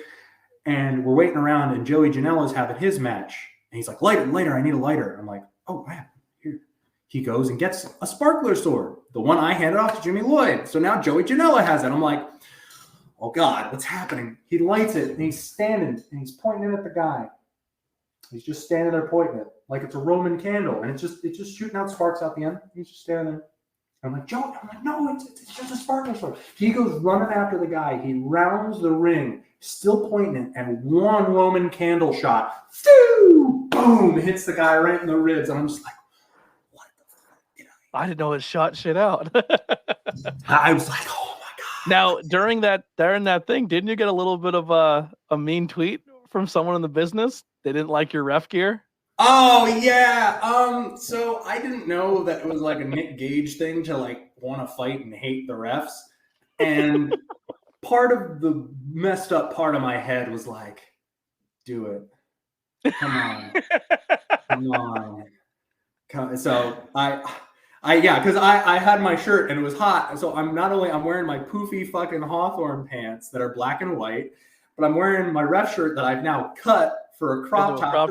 And we're waiting around, and Joey Janela's having his match. And he's like, lighter, I need a lighter. I'm like, oh, man, here. He goes and gets a sparkler sword, the one I handed off to Jimmy Lloyd. So now Joey Janela has it. I'm like, oh, God, what's happening? He lights it, and he's standing, and he's pointing it at the guy. He's just standing there pointing it like it's a Roman candle, and it's just shooting out sparks out the end. He's just standing there. I'm like, Joe, no, it's just a sparkler sword. He goes running after the guy. He rounds the ring, still pointing it, and one Roman candle shot, boom, hits the guy right in the ribs. And I'm just like, what the fuck? I didn't know it shot shit out. I was like, oh my God. Now, during that thing, didn't you get a little bit of a mean tweet from someone in the business? They didn't like your ref gear? Oh yeah. So I didn't know that it was like a Nick Gage thing to like want to fight and hate the refs. And part of the messed up part of my head was like, do it. Come on. So because I had my shirt and it was hot. So I'm wearing my poofy fucking Hawthorne pants that are black and white, but I'm wearing my ref shirt that I've now cut for a crop top.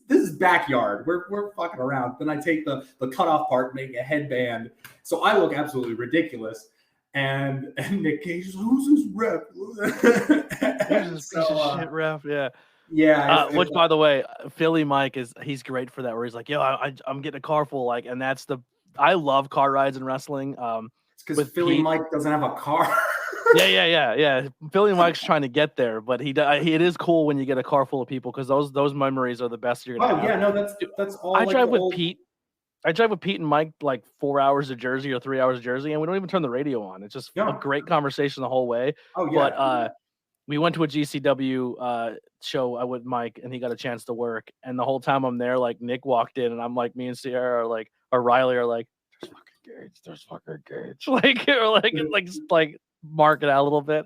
This is backyard. We're fucking around. Then I take the cutoff part, make a headband. So I look absolutely ridiculous. And Nick Cage is like, who's this ref? Who's this piece of shit ref? Yeah. Yeah. Which, by the way, Philly Mike he's great for that. Where he's like, yo, I'm getting a car full, and that's I love car rides in wrestling. It's because Philly Mike doesn't have a car. Yeah. Philly Mike's trying to get there, but it is cool when you get a car full of people because those memories are the best you're gonna have. Yeah, no, that's all. I drive with Pete. I drive with Pete and Mike like 4 hours of Jersey or 3 hours of Jersey, and we don't even turn the radio on. It's just a great conversation the whole way. Oh yeah. But we went to a GCW show with Mike, and he got a chance to work. And the whole time I'm there, like Nick walked in, and I'm like, me and Sierra or Riley are like, there's fucking Gage, like mark it out a little bit.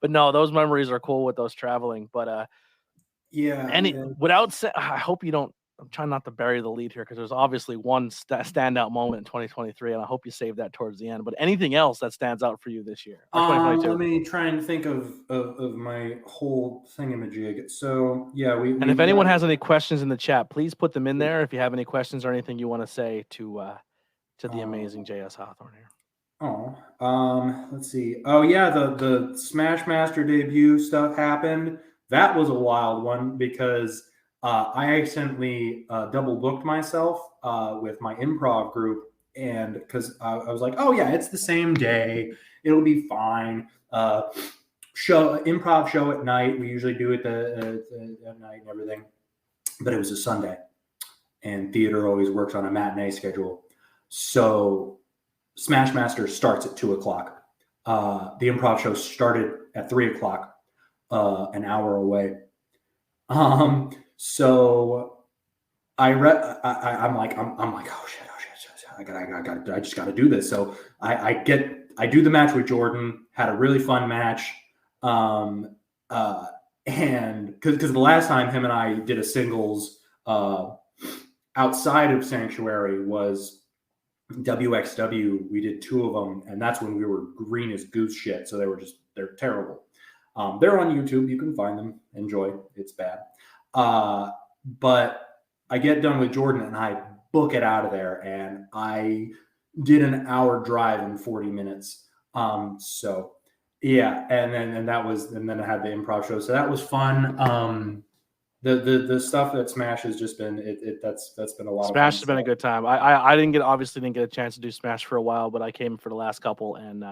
But no, those memories are cool with those traveling. But I hope you don't. I'm trying not to bury the lead here because there's obviously one standout moment in 2023, and I hope you save that towards the end. But anything else that stands out for you this year? Let me try and think of my whole thingamajig. So yeah, and if anyone has any questions in the chat, please put them in there. If you have any questions or anything you want to say to the amazing J.S Hawthorne here. Let's see. Oh yeah, the Smash Master debut stuff happened. That was a wild one because I accidentally double booked myself with my improv group, and because I was like, oh yeah, it's the same day, it'll be fine. Improv show at night. We usually do it at night and everything, but it was a Sunday, and theater always works on a matinee schedule. So Smash Master starts at 2:00. The improv show started at 3:00, an hour away. So I'm like, oh shit, I just gotta do this. So I do the match with Jordan, had a really fun match. And because the last time him and I did a singles outside of Sanctuary was WXW. We did 2 of them, and that's when we were green as goose shit. So they're terrible. They're on YouTube. You can find them. Enjoy. It's bad. But I get done with Jordan and I book it out of there, and I did an hour drive in 40 minutes. So yeah. And then I had the improv show. So that was fun. The stuff that Smash has just been that's been a lot of fun. Smash has been a good time. I obviously didn't get a chance to do Smash for a while, but I came for the last couple, and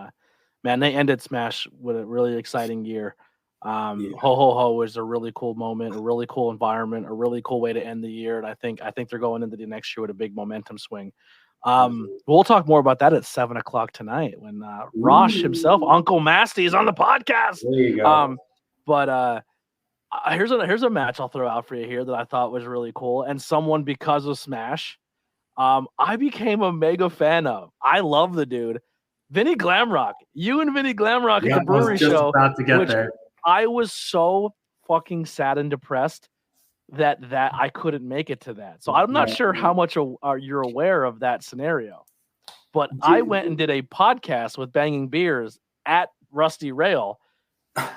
man, they ended Smash with a really exciting year. Ho Ho Ho was a really cool moment, a really cool environment, a really cool way to end the year, and I think they're going into the next year with a big momentum swing. We'll talk more about that at 7:00 tonight when Rosh himself, Uncle Masty, is on the podcast. There you go. But here's a match I'll throw out for you here that I thought was really cool, and someone because of Smash, I became a mega fan of. I love the dude, Vinny Glamrock. You and Vinny Glamrock at the brewery show. About to get there. I was so fucking sad and depressed that I couldn't make it to that. So I'm not sure how much you're aware of that scenario, but I went and did a podcast with Banging Beers at Rusty Rail.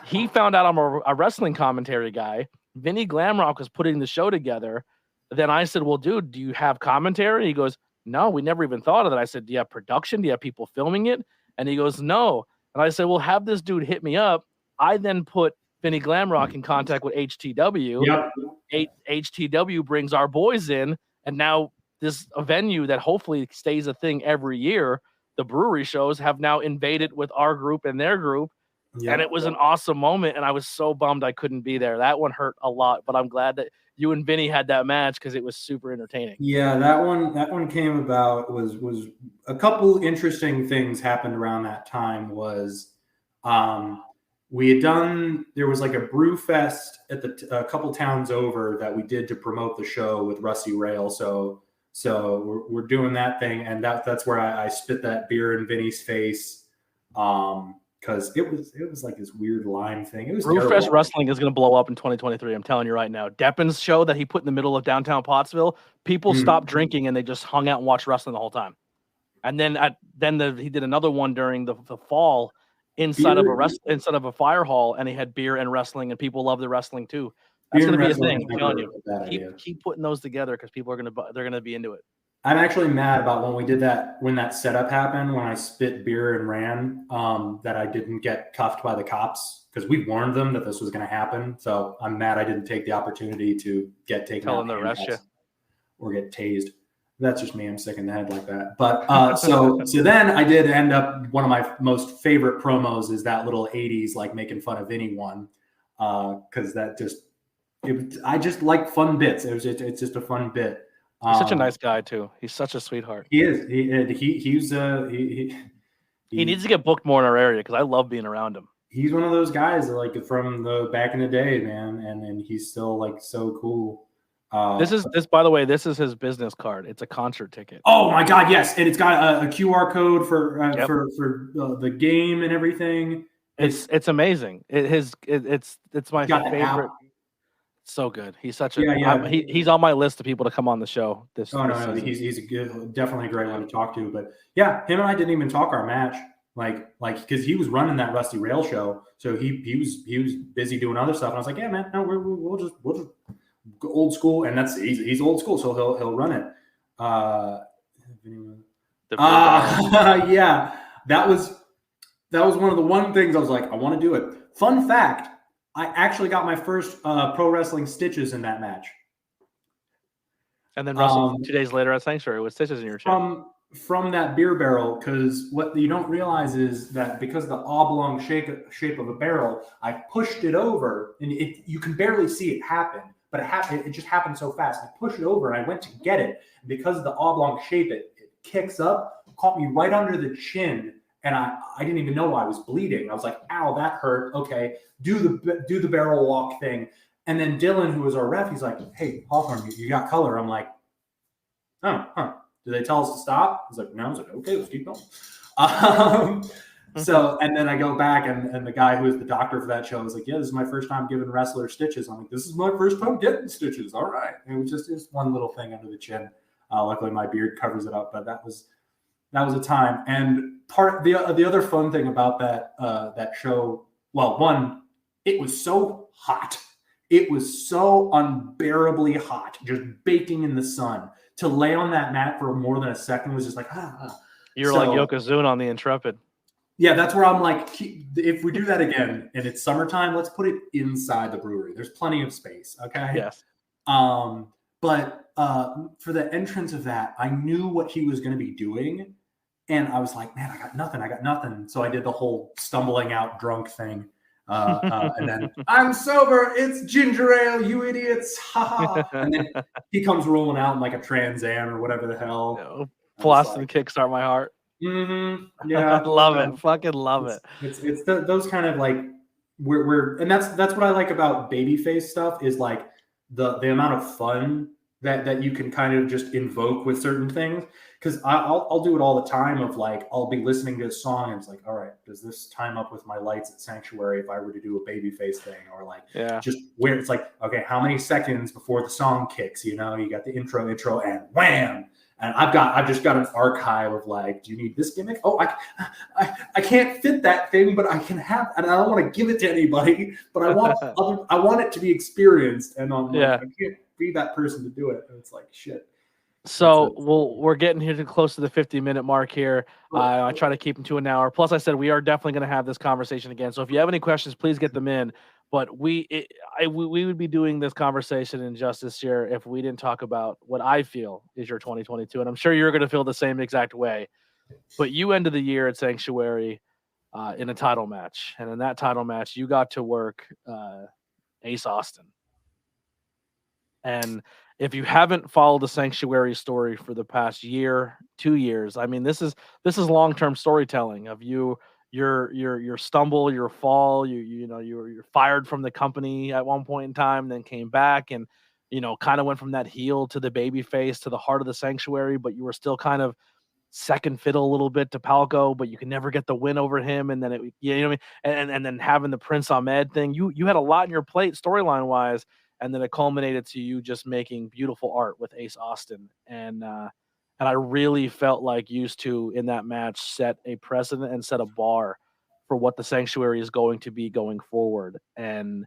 He found out I'm a wrestling commentary guy. Vinny Glamrock was putting the show together. Then I said, well, dude, do you have commentary? He goes, no, we never even thought of that. I said, do you have production? Do you have people filming it? And he goes, no. And I said, well, have this dude hit me up. I then put Vinny Glamrock in contact with HTW. Yep. HTW brings our boys in, and now this a venue that hopefully stays a thing every year. The brewery shows have now invaded with our group and their group. Yep. And it was an awesome moment, and I was so bummed I couldn't be there. That one hurt a lot, but I'm glad that you and Vinny had that match because it was super entertaining. Yeah, that one came about was a couple interesting things happened around that time. Was we had done, there was like a brew fest at a couple towns over that we did to promote the show with Rusty Rail. So we're doing that thing, and that's where I spit that beer in Vinny's face. Because it was like this weird lime thing. It was Brewfest Wrestling is going to blow up in 2023. I'm telling you right now. Deppin's show that he put in the middle of downtown Pottsville, people stopped drinking and they just hung out and watched wrestling the whole time. And then he did another one during the fall inside of a fire hall, and he had beer and wrestling, and people love the wrestling too. That's going to be a thing. I'm telling you. Keep putting those together because people are going to be into it. I'm actually mad about when we did that, when that setup happened, when I spit beer and ran, that I didn't get cuffed by the cops because we warned them that this was going to happen. So I'm mad I didn't take the opportunity to get taken out or get tased. That's just me. I'm sick in the head like that. But so then I did end up, one of my most favorite promos is that little 80s like making fun of anyone, because I just like fun bits. It's just a fun bit. He's such a nice guy too. He's such a sweetheart. He is. He needs to get booked more in our area because I love being around him. He's one of those guys like from the back in the day, man, and he's still like so cool. By the way, this is his business card. It's a concert ticket. Oh my God, yes, and it's got a QR code for the game and everything. It's amazing. It's my favorite. So good. He's such a he's on my list of people to come on the show. He's a good, definitely a great one to talk to. But yeah, him and I didn't even talk our match, like because he was running that Rusty Rail show, so he was busy doing other stuff. And I was like, yeah, man, no, we'll just go old school, and he's old school, so he'll run it. Yeah, that was one of the one things I was like, I want to do it. Fun fact. I actually got my first pro wrestling stitches in that match. And then wrestled 2 days later at Sanctuary with stitches in your chin. From that beer barrel, because what you don't realize is that because of the oblong shape of a barrel, I pushed it over, and you can barely see it happen, but it just happened so fast. I pushed it over, and I went to get it. And because of the oblong shape, it kicks up, caught me right under the chin. And I didn't even know I was bleeding. I was like, ow, that hurt. Okay, do the barrel walk thing. And then Dylan, who was our ref, he's like, hey, Hawthorne, you got color. I'm like, oh, huh. Did they tell us to stop? He's like, no. I was like, okay, let's keep going. So, and then I go back, and the guy who was the doctor for that show was like, yeah, this is my first time giving wrestlers stitches. I'm like, this is my first time getting stitches. All right. And it was just one little thing under the chin. Luckily, my beard covers it up, but that was a time. And the other fun thing about that show, well, one, it was so hot. It was so unbearably hot, just baking in the sun. To lay on that mat for more than a second was just like, You were like Yokozuna on the Intrepid. Yeah, that's where I'm like, if we do that again and it's summertime, let's put it inside the brewery. There's plenty of space. Okay. Yes. But for the entrance of that, I knew what he was going to be doing. And I was like, man, I got nothing. So I did the whole stumbling out drunk thing. And then I'm sober. It's ginger ale, you idiots. Ha ha. And then he comes rolling out in like a Trans Am or whatever the hell. Boston Kickstart My Heart. Mm-hmm. Yeah. Love it. Fucking love it. It's those kind of like we're and that's what I like about babyface stuff is like the amount of fun that you can kind of just invoke with certain things. Because I'll do it all the time of like, I'll be listening to a song and it's like, all right, does this time up with my lights at Sanctuary if I were to do a babyface thing? Or like, just where it's like, okay, how many seconds before the song kicks? You know, you got the intro and wham. And I've just got an archive of like, do you need this gimmick? Oh, I can't fit that thing, but I can have, and I don't want to give it to anybody, but I want it to be experienced. And I'm like, I can't be that person to do it. And it's like, shit. So we're getting here to close to the 50-minute mark here. I try to keep them to an hour. Plus, I said we are definitely going to have this conversation again. So if you have any questions, please get them in. But we would be doing this conversation injustice here if we didn't talk about what I feel is your 2022. And I'm sure you're going to feel the same exact way. But you ended the year at Sanctuary in a title match. And in that title match, you got to work Ace Austin. And if you haven't followed the Sanctuary story for the past year, 2 years, I mean, this is long-term storytelling of your stumble, your fall, you're fired from the company at one point in time, then came back and, kind of went from that heel to the baby face to the heart of the Sanctuary, but you were still kind of second fiddle a little bit to Palco, but you can never get the win over him. And then and then having the Prince Ahmed thing, you had a lot on your plate storyline wise. And then it culminated to you just making beautiful art with Ace Austin. And I really felt like used to in that match set a precedent and set a bar for what the Sanctuary is going to be going forward. And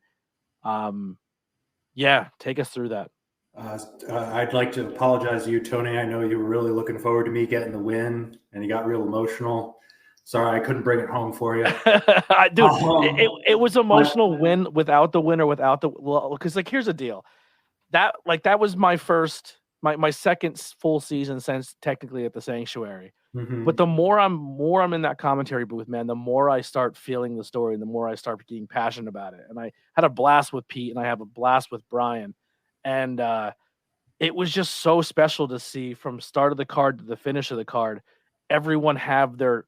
take us through that. I'd like to apologize to you, Tony. I know you were really looking forward to me getting the win and you got real emotional. Sorry, I couldn't bring it home for you. Dude, it was emotional win without the winner, because like here's the deal. That was my my second full season since technically at the Sanctuary. Mm-hmm. But the more I'm in that commentary booth, man, the more I start feeling the story and the more I start getting passionate about it. And I had a blast with Pete and I have a blast with Brian. And it was just so special to see from start of the card to the finish of the card, everyone have their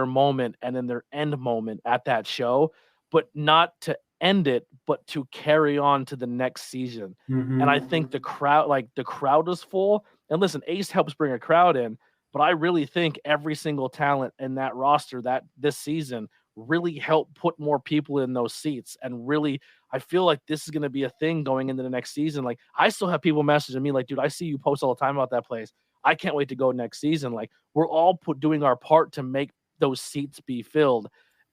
moment and then their end moment at that show, but not to end it, but to carry on to the next season. Mm-hmm. And I think the crowd was full. And listen, Ace helps bring a crowd in, but I really think every single talent in that roster that this season really helped put more people in those seats. And really, I feel like this is going to be a thing going into the next season. Like I still have people messaging me like, dude, I see you post all the time about that place. I can't wait to go next season. Like we're all doing our part to make those seats be filled.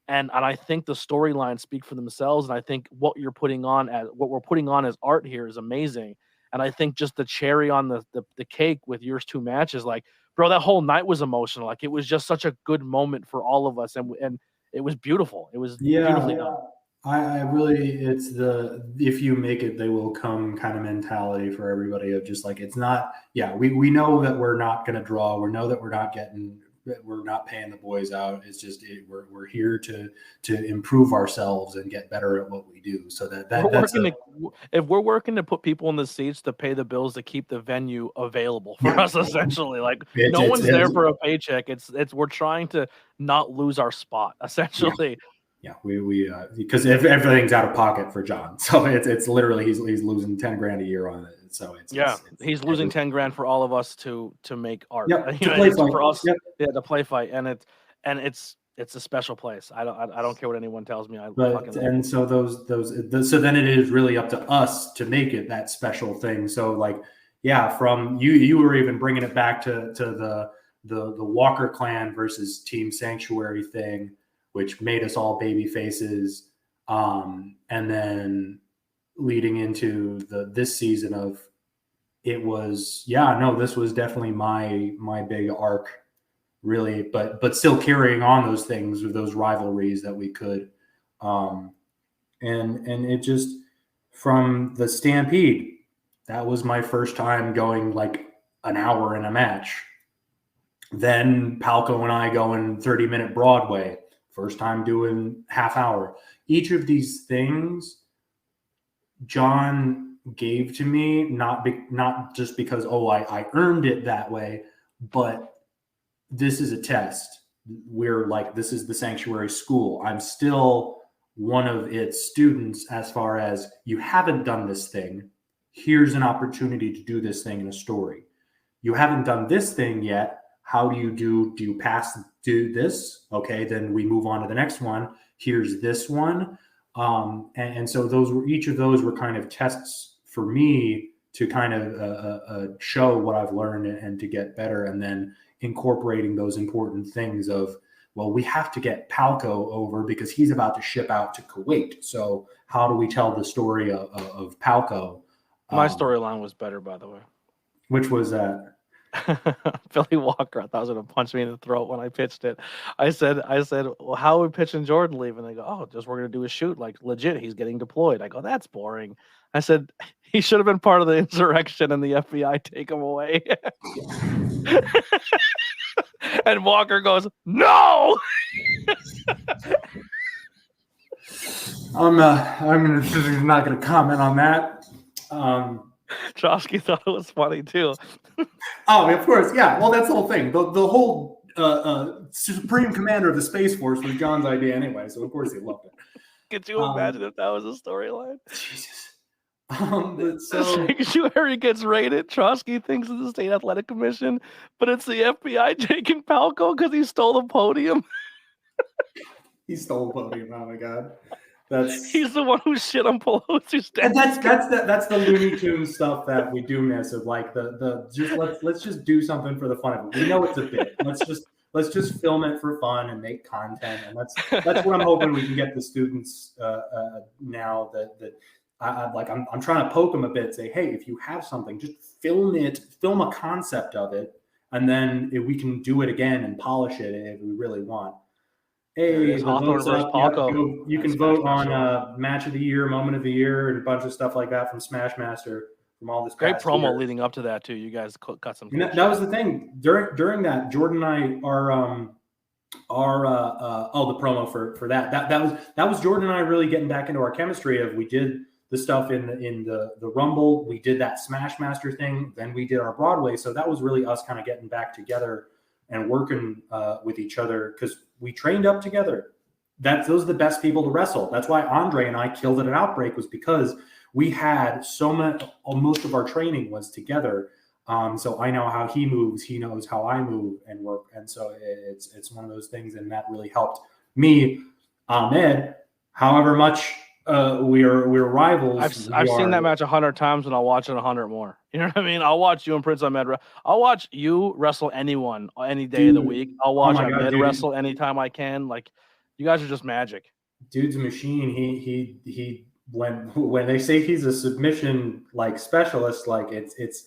And I think the storylines speak for themselves. And I think what we're putting on as art here is amazing. And I think just the cherry on the cake with yours 2 matches, like, bro, that whole night was emotional. Like it was just such a good moment for all of us. And it was beautiful. It was beautifully done. I really, it's if you make it, they will come kind of mentality for everybody of just like, it's not, we know that we're not going to draw. We know that we're not paying the boys out. It's just, we're here to improve ourselves and get better at what we do. So if we're working to put people in the seats to pay the bills, to keep the venue available for us, essentially, like no one's there for a paycheck. We're trying to not lose our spot, essentially. Yeah, we because everything's out of pocket for John, so it's literally he's losing $10,000 a year on it. So he's losing $10,000 for all of us to make art. Yep, to play fight. For us, to play fight, and it's a special place. I don't care what anyone tells me. So then it is really up to us to make it that special thing. So like, from you were even bringing it back to the Walker clan versus Team Sanctuary thing, which made us all baby faces. And then leading into this season this was definitely my big arc really, but still carrying on those things with those rivalries that we could. And it just, from the Stampede, that was my first time going like an hour in a match. Then Palco and I going 30-minute Broadway, first time doing half hour. Each of these things John gave to me, not just because, I earned it that way, but this is a test. We're like, this is the Sanctuary School. I'm still one of its students as far as, you haven't done this thing. Here's an opportunity to do this thing in a story. You haven't done this thing yet. How do you do this? Okay, then we move on to the next one. Here's this one. And so each of those were kind of tests for me to kind of show what I've learned and to get better. And then incorporating those important things of, well, we have to get Palco over because he's about to ship out to Kuwait. So how do we tell the story of Palco? My storyline was better, by the way. Which was that? Billy Walker, I thought was going to punch me in the throat when I pitched it. I said, well, how are we pitching Jordan leave? And they go, oh, just we're going to do a shoot. Like, legit, he's getting deployed. I go, that's boring. I said, he should have been part of the insurrection and the FBI take him away. And Walker goes, no! I'm not going to comment on that. Trotsky thought it was funny too. Oh, of course, yeah. Well, that's the whole thing. The whole supreme commander of the Space Force was John's idea anyway, so of course he loved it. Could you imagine if that was a storyline? Jesus. Sanctuary gets raided. Trotsky thinks it's the State Athletic Commission, but it's the FBI taking Palco because he stole the podium. He stole the podium. Oh my God. He's the one who shit on Pelosi's desk. And that's the Looney Tunes stuff that we do miss, of like let's just do something for the fun of it. We know it's a bit. Let's just film it for fun and make content, and that's what I'm hoping we can get the students now that I'm trying to poke them a bit, say, hey, if you have something, just film a concept of it, and then if we can do it again and polish it if we really want. Hey, Hawthorne versus Palco. You can vote on match of the year, moment of the year, and a bunch of stuff like that from Smash Master, from all this. Great promo year. Leading up to that too. You guys got some. That was the thing during that. Jordan and I the promo for that. That was Jordan and I really getting back into our chemistry of, we did the stuff in the Rumble, we did that Smash Master thing, then we did our Broadway. So that was really us kind of getting back together and working with each other, because we trained up together. Those are the best people to wrestle. That's why Andre and I killed it at Outbreak, was because we had so much, most of our training was together. So I know how he moves, he knows how I move and work. And so it's one of those things, and that really helped me, Ahmed, however much we're rivals. I've seen that match 100 times, and I'll watch it 100 more. You know what I mean? I'll watch you and Prince Ahmed. I'll watch you wrestle anyone any day of the week. I'll watch Ahmed wrestle anytime I can. Like, you guys are just magic. Dude's a machine. He when they say he's a submission like specialist, like it's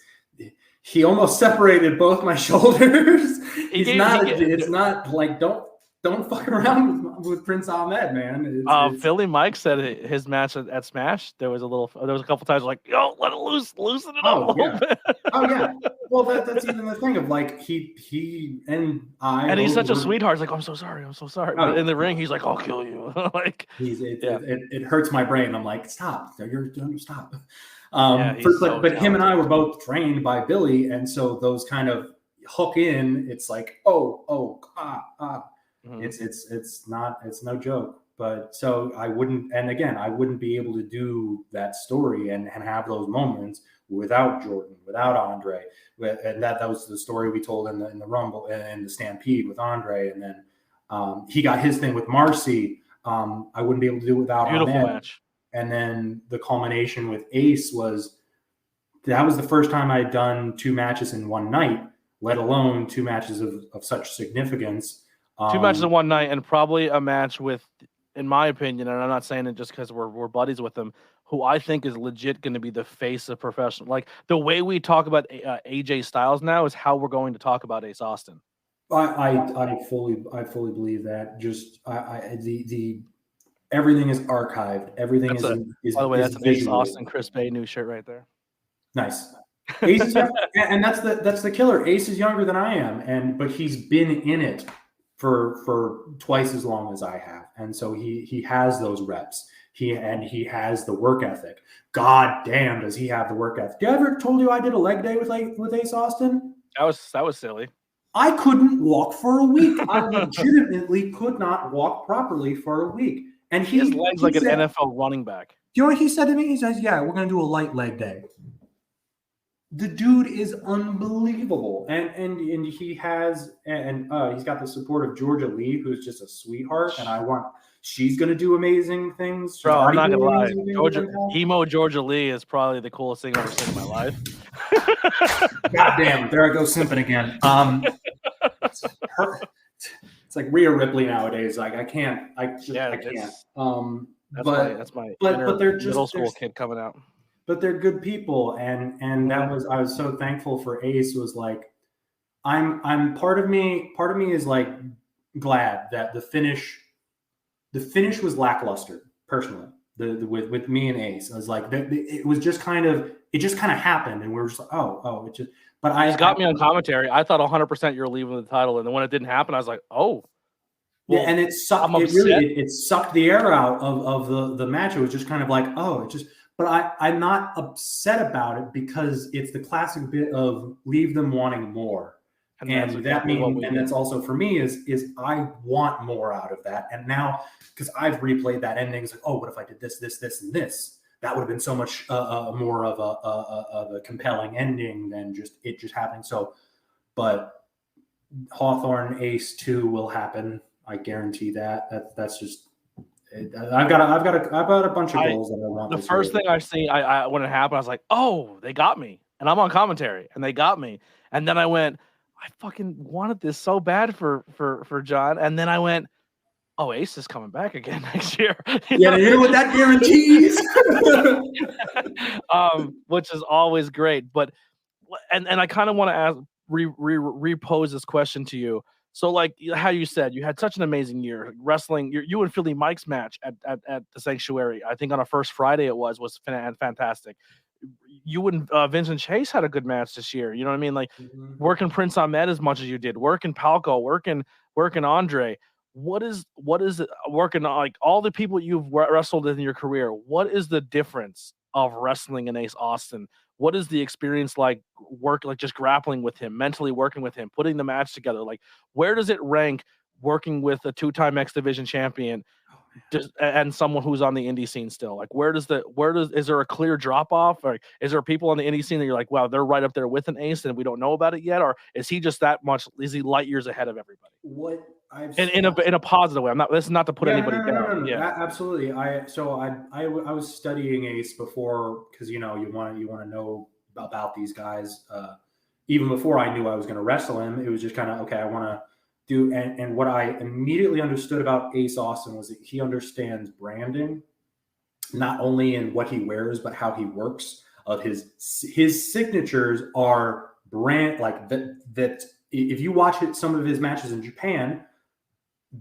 he almost separated both my shoulders. It's not like don't fuck around with Prince Ahmed, man. Philly Mike said his match at Smash, there was a couple times like, yo, let it loosen it up a little bit. Oh yeah. Well, that's even the thing of like he and I. And he's such a sweetheart. He's like, I'm so sorry. But in the ring, he's like, I'll kill you. Like, it hurts my brain. I'm like, stop. You're stop. But him and I were both trained by Billy, and so those kind of hook in. It's like, Mm-hmm. It's no joke. But so I wouldn't be able to do that story and have those moments without Jordan, without Andre. And that was the story we told in the Rumble and the Stampede with Andre. And then he got his thing with Marcy. I wouldn't be able to do it without beautiful Ahmed. Match. And then the culmination with Ace that was the first time I had done 2 matches in one night, let alone 2 matches of such significance. 2 matches in one night, and probably a match with, in my opinion, and I'm not saying it just because we're buddies with him, who I think is legit going to be the face of professional. Like, the way we talk about AJ Styles now is how we're going to talk about Ace Austin. I fully believe that. Just the everything is archived. Everything By the way, is that's an Ace visual. Austin Chris Bay new shirt right there. Nice. Ace is young, and that's the killer. Ace is younger than I am, but he's been in it for twice as long as I have, and so he has those reps. He has the work ethic. God damn, does he have the work ethic? Did I ever told you I did a leg day with Ace Austin? That was silly. I couldn't walk for a week. I legitimately could not walk properly for a week. And his legs like an NFL running back. You know what he said to me? He says, "Yeah, we're going to do a light leg day." The dude is unbelievable, and he has he's got the support of Georgia Lee, who's just a sweetheart, and she's going to do amazing things. Bro, I'm not gonna lie, emo Georgia Lee is probably the coolest thing I've ever seen in my life. God damn, there I go simping again. It's like Rhea Ripley nowadays. Like I can't. That's my but they're just middle school kid coming out. But they're good people, and I was so thankful for Ace. Was like, I'm part of me is like glad that the finish was lackluster. Personally, with me and Ace, I was like, it was just kind of happened, and we were just like, oh, it just. But He's got me on commentary. I thought 100% you're leaving the title, and then when it didn't happen, I was like, oh. Well, yeah, and it sucked. It sucked the air out of the match. It was just kind of like, oh, it just. But I'm not upset about it because it's the classic bit of leave them wanting more. And that's also for me is I want more out of that. And now, because I've replayed that ending, it's like, oh, what if I did this, and this? That would have been so much more of a compelling ending than just happening. So, but Hawthorne Ace 2 will happen. I guarantee that. That's just. I've got a bunch of goals that I want. The first thing I seen, I when it happened, I was like, "Oh, they got me!" And I'm on commentary, and they got me. And then I went, "I fucking wanted this so bad for John." And then I went, "Oh, Ace is coming back again next year." You know what that guarantees? Which is always great. But and I kind of want to ask, repose this question to you. So, like how you said, you had such an amazing year wrestling. You and Philly Mike's match at the Sanctuary, I think on a first Friday it was fantastic. You and Vincent Chase had a good match this year. You know what I mean? Like working Prince Ahmed as much as you did, working Palco, working Andre. What is it working like all the people you've wrestled in your career? What is the difference of wrestling in Ace Austin? What is the experience like just grappling with him, mentally working with him, putting the match together? Like, where does it rank working with a 2-time X Division champion and someone who's on the indie scene still? Like, is there a clear drop off? Or is there people on the indie scene that you're like, wow, they're right up there with an Ace and we don't know about it yet? Or is he just is he light years ahead of everybody? In a positive way. This is not to put anybody down. No. Yeah, absolutely. I was studying Ace before because you want to know about these guys. Even before I knew I was going to wrestle him, it was just kind of okay. I want to do and what I immediately understood about Ace Austin was that he understands branding, not only in what he wears but how he works. Of his signatures are brand like that. If you watch some of his matches in Japan.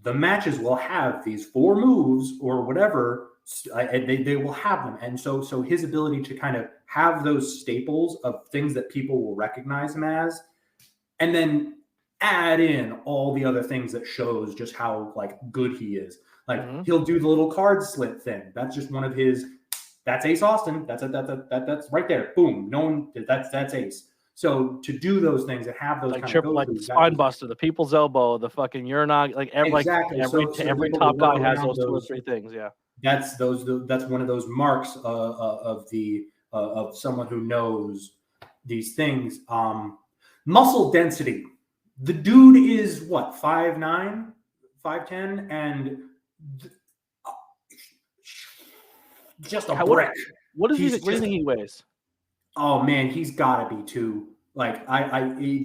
The matches will have these 4 moves or whatever. They will have them. And so his ability to kind of have those staples of things that people will recognize him as, and then add in all the other things that shows just how like good he is. Like he'll do the little card slit thing. That's just one of his, that's Ace Austin. That's right there. Boom. No one, that's Ace. So to do those things and have those like triple, like the spine buster, the people's elbow, the fucking urinal, like every top guy has those 2 or 3 things. Yeah, that's one of those marks of someone who knows these things. Muscle density. The dude is what 5'9", 5'10", and just a brick. What do you think he weighs? Oh man, he's got to be 2. Like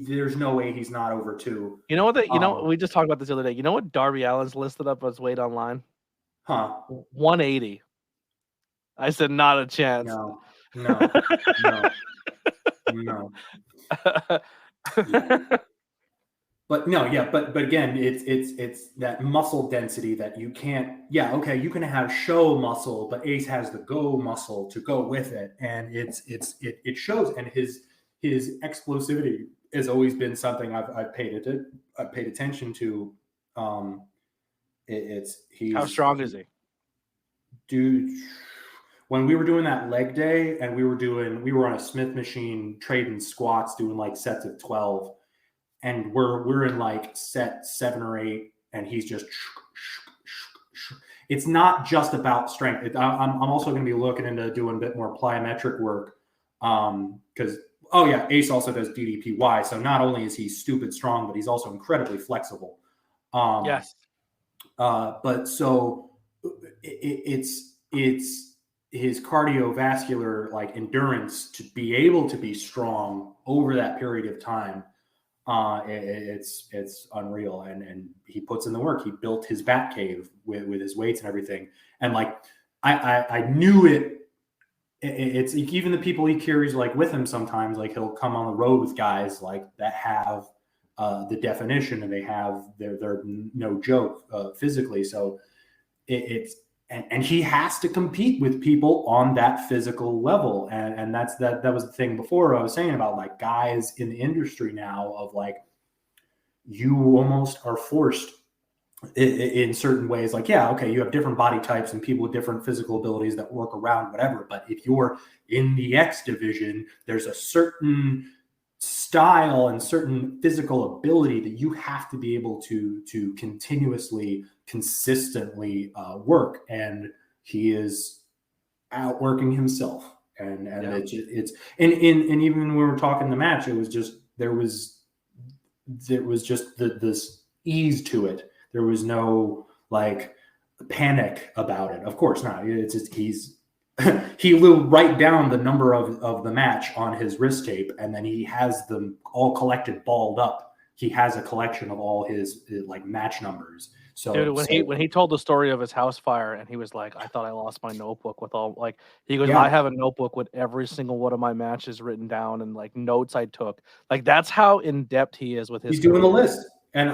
there's no way he's not over 2. You know what? We just talked about this the other day. You know what Darby Allin's listed up as weight online? Huh? 180. I said not a chance. No. Yeah. But no, yeah, but again, it's that muscle density that you can't. Yeah, okay, you can have show muscle, but Ace has the go muscle to go with it, and it shows. And his explosivity has always been something I've paid attention to. How strong is he? Dude, when we were doing that leg day, and we were on a Smith machine trading squats, doing like sets of 12. And we're in like set 7 or 8, and he's just. It's not just about strength. I'm also going to be looking into doing a bit more plyometric work, because Ace also does DDPY. So not only is he stupid strong, but he's also incredibly flexible. Yes. But so it's his cardiovascular like endurance to be able to be strong over that period of time. It's unreal, and he puts in the work. He built his bat cave with his weights and everything, and like I knew it. It's even the people he carries like with him sometimes. Like he'll come on the road with guys like that have the definition, and they're no joke physically. So it's he has to compete with people on that physical level. And that was the thing before I was saying about like guys in the industry now of like, you almost are forced in certain ways. Like, yeah, okay, you have different body types and people with different physical abilities that work around whatever. But if you're in the X division, there's a certain style and certain physical ability that you have to be able to consistently work, and he is outworking himself, and it's even when we were talking the match, it was just there was just this ease to it. There was no like panic about it. Of course not. It's just he will write down the number of the match on his wrist tape, and then he has them all collected, balled up. He has a collection of all his like match numbers. So dude, when he told the story of his house fire, and he was like, I thought I lost my notebook with all like he goes, I have a notebook with every single one of my matches written down and like notes I took. Like that's how in depth he is with his. He's doing the list, and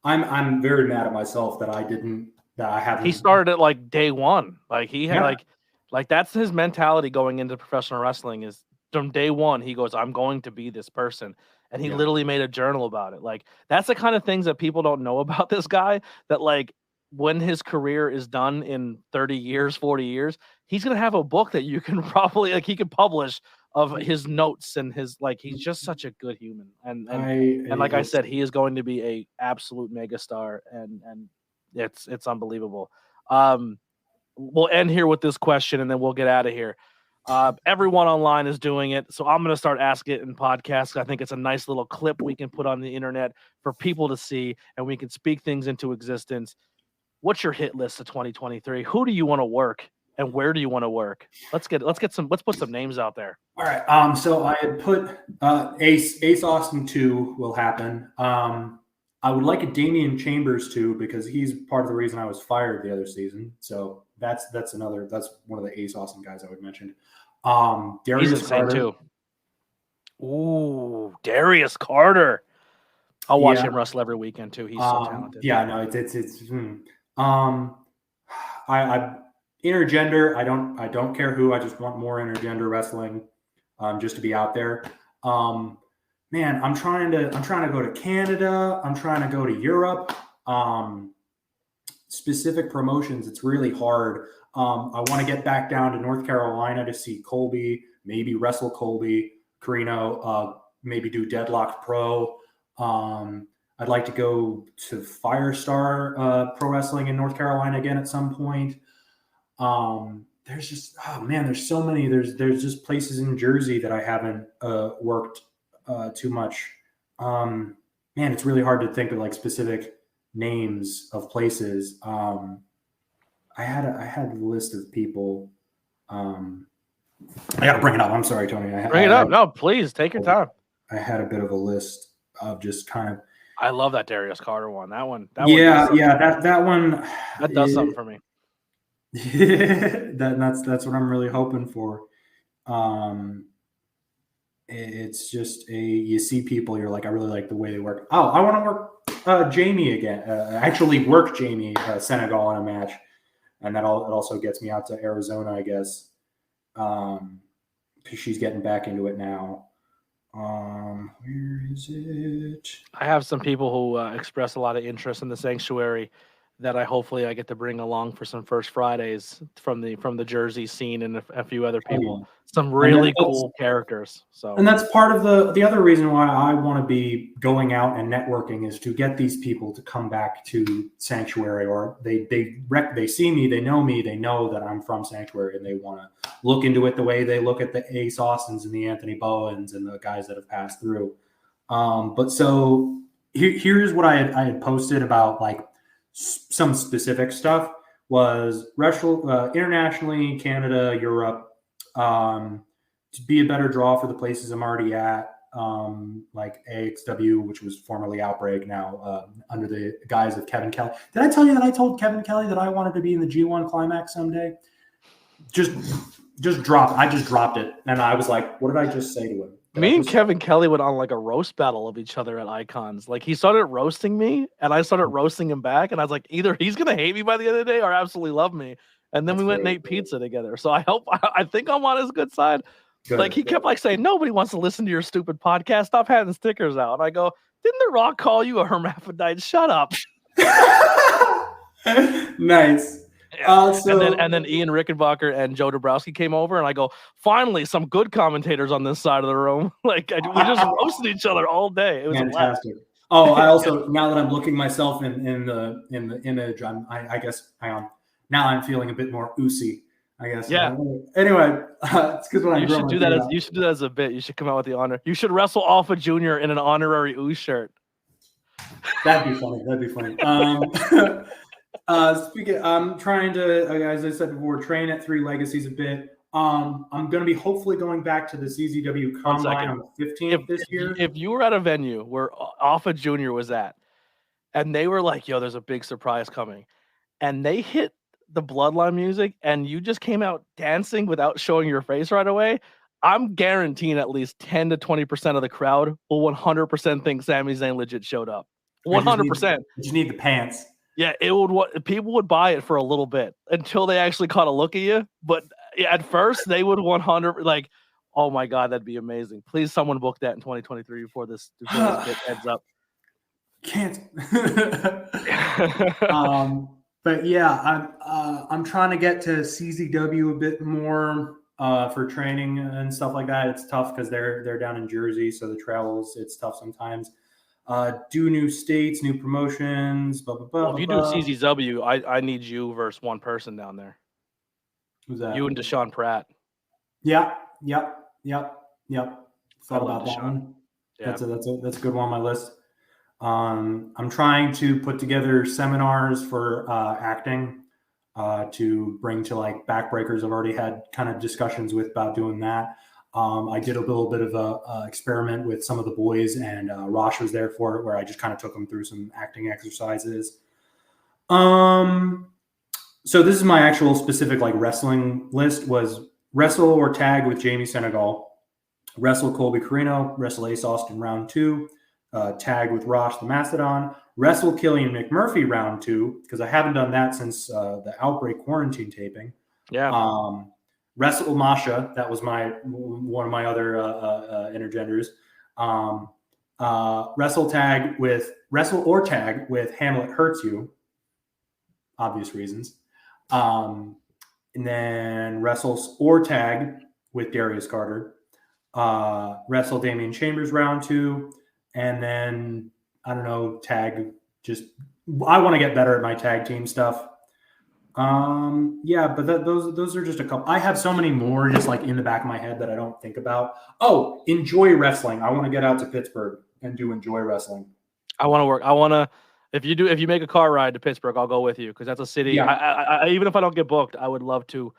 I'm very mad at myself that I didn't. I haven't. He started at like day one. Like he had like that's his mentality going into professional wrestling is from day one. He goes, I'm going to be this person. And he literally made a journal about it. Like that's the kind of things that people don't know about this guy, that like when his career is done in 30 years, 40 years, he's going to have a book that you can probably like he could publish of his notes and his like he's just such a good human. And like I said, he is going to be a absolute megastar, and it's unbelievable. We'll end here with this question, and then we'll get out of here. Everyone online is doing it, so I'm going to start asking it in podcasts. I think it's a nice little clip we can put on the internet for people to see, and we can speak things into existence. What's your hit list of 2023? Who do you want to work, and where do you want to work? Let's put some names out there. All right. So I had put Ace Austin 2 will happen. I would like a Damian Chambers 2 because he's part of the reason I was fired the other season. So that's one of the Ace Austin guys I would mention. Darius Carter too. Ooh, Darius Carter. I'll watch him wrestle every weekend too. He's so talented. Yeah, no, it's I intergender. I don't care who. I just want more intergender wrestling, just to be out there. Man, I'm trying to go to Canada. I'm trying to go to Europe. Specific promotions, it's really hard. I want to get back down to North Carolina to see Colby, maybe wrestle Colby Carino, maybe do Deadlocked Pro. I'd like to go to Firestar Pro Wrestling in North Carolina again at some point. There's just there's so many. There's just places in Jersey that I haven't worked too much. Man, it's really hard to think of like specific names of places. I had a list of people. I got to bring it up. I'm sorry, Tony. Bring it up. No, please take your time. I had a bit of a list of just kind of. I love that Darius Carter one. That one. That one. That does something for me. That's what I'm really hoping for. it's just you see people, you're like, I really like the way they work. Oh, I want to work Jamie again. Actually work Jamie Senegal in a match, and it also gets me out to Arizona, I guess, because she's getting back into it now. Where is it? I have some people who express a lot of interest in the sanctuary that hopefully I get to bring along for some First Fridays from the Jersey scene and a few other people. Some really cool characters. So, and that's part of the other reason why I want to be going out and networking is to get these people to come back to Sanctuary, or they see me, they know that I'm from Sanctuary, and they want to look into it the way they look at the Ace Austins and the Anthony Bowens and the guys that have passed through. But so here's what I had posted about like some specific stuff was internationally, Canada, Europe, to be a better draw for the places I'm already at, like AXW, which was formerly Outbreak, now under the guise of Kevin Kelly. Did I tell you that I told Kevin Kelly that I wanted to be in the G1 Climax someday? I just dropped it, and I was like, what did I just say to him? Me and Kevin Kelly went on like a roast battle of each other at Icons. Like he started roasting me, and I started roasting him back, and I was like, either he's gonna hate me by the end of the day or absolutely love me. And then we went and ate pizza together. So I think I'm on his good side. Good, like he kept like saying, nobody wants to listen to your stupid podcast. Stop handing stickers out. And I go, didn't The Rock call you a hermaphrodite? Shut up. Nice. And then Ian Rickenbacker and Joe Dabrowski came over, and I go, finally, some good commentators on this side of the room. Like we just roasted each other all day. It was fantastic. Oh, I also now that I'm looking myself in the image, I guess hang on. Now I'm feeling a bit more oozy, I guess. Yeah. Anyway, it's because when you should do that as a bit. You should come out with the honor. You should wrestle Alpha Jr. in an honorary ooze shirt. That'd be funny. Speaking, I'm trying to, as I said before, train at Three Legacies a bit. I'm going to be hopefully going back to the CZW Combine on the 15th this year. If you were at a venue where Alpha Jr. was at, and they were like, yo, there's a big surprise coming, and they hit the Bloodline music, and you just came out dancing without showing your face right away, I'm guaranteeing at least 10 to 20% of the crowd will 100% think Sami Zayn legit showed up. 100%. You need the pants. Yeah, people would buy it for a little bit until they actually caught a look at you. But at first, they would 100 like, oh my god, that'd be amazing. Please, someone book that in 2023 before this bit heads up. Can't. But yeah, I'm trying to get to CZW a bit more for training and stuff like that. It's tough because they're down in Jersey, so the travels it's tough sometimes. Do new states, new promotions, blah blah blah. Well, if you do CZW, I need you versus one person down there. Who's that? You and Deshaun Pratt. Yep. Thought about that one. Yeah. That's a good one on my list. I'm trying to put together seminars for acting to bring to like backbreakers. I've already had kind of discussions about doing that. I did a little bit of a experiment with some of the boys, and Rosh was there for it, where I just kind of took them through some acting exercises. So this is my actual specific like wrestling list: was wrestle or tag with Jamie Senegal, wrestle Colby Carino, wrestle Ace Austin round 2, tag with Rosh the Mastodon, wrestle Killian McMurphy round 2, because I haven't done that since the Outbreak quarantine taping. Yeah. Wrestle Masha, that was one of my other intergenders. Wrestle or tag with Hamlet Hurts You, obvious reasons. And then wrestle or tag with Darius Carter. Wrestle Damian Chambers round 2, and then I don't know, tag. Just I want to get better at my tag team stuff. Yeah, but those are just a couple. I have so many more just like in the back of my head that I don't think about. Oh, enjoy wrestling. I want to get out to Pittsburgh and do enjoy wrestling. I want to work. If you make a car ride to Pittsburgh, I'll go with you, because that's a city. Yeah. I even if I don't get booked, I would love to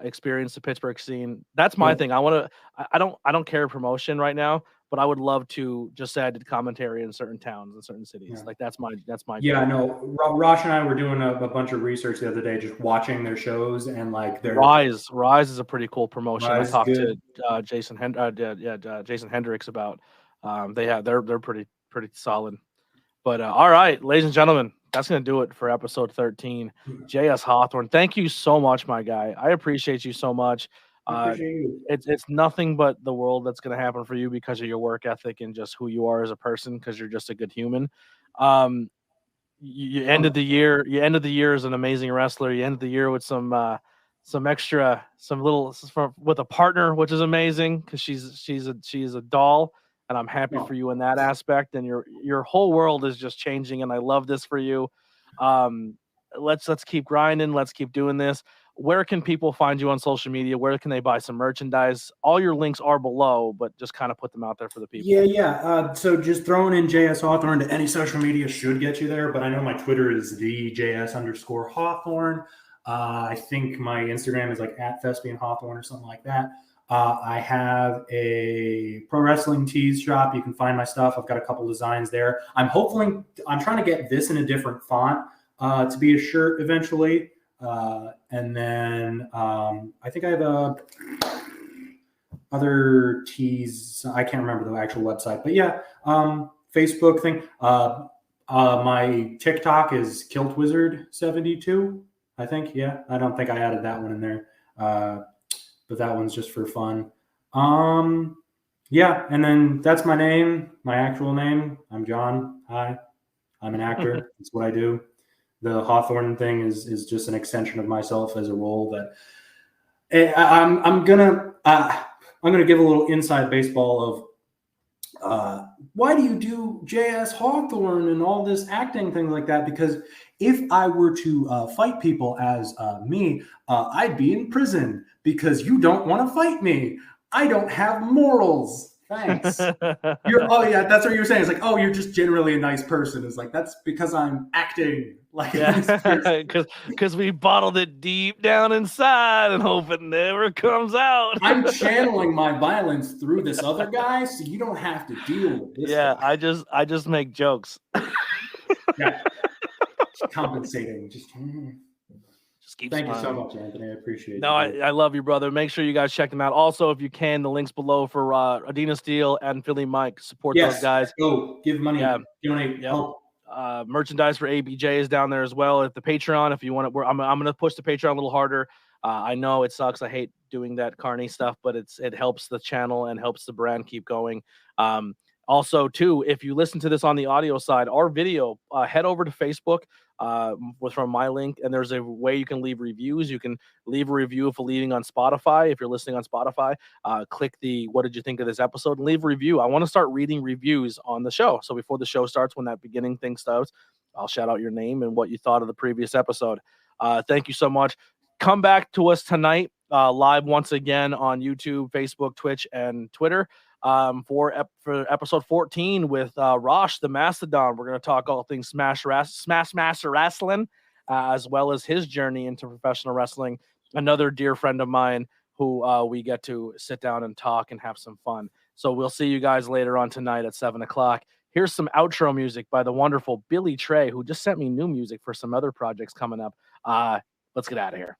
experience the Pittsburgh scene. That's my thing. I don't care promotion right now. but I would love to just say I did commentary in certain towns and certain cities. Yeah. Like that's my Yeah, no. Rosh and I were doing a bunch of research the other day, just watching their shows and like their Rise is a pretty cool promotion. Rise I talked good. to Jason Hendricks about they're pretty solid. But all right, ladies and gentlemen, that's gonna do it for episode 13. J.S. Hawthorne, thank you so much, my guy. I appreciate you so much. I appreciate you. It's nothing but the world that's gonna happen for you because of your work ethic and just who you are as a person, because you're just a good human. You ended the year. You ended the year as an amazing wrestler. You ended the year with some with a partner, which is amazing because she's a doll, and I'm happy for you in that aspect. And your whole world is just changing, and I love this for you. Let's keep grinding. Let's keep doing this. Where can people find you on social media? Where can they buy some merchandise? All your links are below, but just kind of put them out there for the people. Yeah. So just throwing in J.S Hawthorne to any social media should get you there. But I know my Twitter is the JS_Hawthorne. I think my Instagram is like @ThespianHawthorne or something like that. I have a pro wrestling tees shop. You can find my stuff. I've got a couple designs there. I'm trying to get this in a different font to be a shirt eventually. And then I think I have other tees. I can't remember the actual website, but yeah, Facebook thing. My TikTok is KiltWizard72, I think. Yeah, I don't think I added that one in there, but that one's just for fun. Yeah, and then that's my name, my actual name. I'm John. Hi, I'm an actor. That's what I do. The Hawthorne thing is just an extension of myself as a role that I'm gonna give a little inside baseball of why do you do J.S. Hawthorne and all this acting things like that? Because if I were to fight people as me, I'd be in prison because you don't want to fight me. I don't have morals. Thanks. That's what you're saying. It's like, oh, you're just generally a nice person. It's like, that's because I'm acting. Like, because we bottled it deep down inside and hope it never comes out. I'm channeling my violence through this other guy, so you don't have to deal with this. Yeah, guy. I just make jokes. Yeah, just compensating. Just keep Thank smiling. you so much, Anthony. I appreciate it. No, I love you, brother. Make sure you guys check them out. Also, if you can, the links below for Adina Steele and Philly Mike. Support those guys. Go give money. Yeah. Donate. Help. Merchandise for ABJ is down there as well. At the Patreon, if you want to, I'm going to push the Patreon a little harder. I know it sucks. I hate doing that Carney stuff, but it helps the channel and helps the brand keep going. Also, too, if you listen to this on the audio side or video, head over to Facebook from my link, and there's a way you can leave reviews. You can leave a review for leaving on Spotify. If you're listening on Spotify, click the "What did you think of this episode?" and leave a review. I want to start reading reviews on the show. So before the show starts, when that beginning thing starts, I'll shout out your name and what you thought of the previous episode. Thank you so much. Come back to us tonight, live once again on YouTube, Facebook, Twitch, and Twitter. For episode 14 with Rosh the Mastodon. We're going to talk all things Smash Master Wrestling, as well as his journey into professional wrestling. Another dear friend of mine who we get to sit down and talk and have some fun. So we'll see you guys later on tonight at 7 o'clock. Here's some outro music by the wonderful Billy Trey, who just sent me new music for some other projects coming up. Let's get out of here.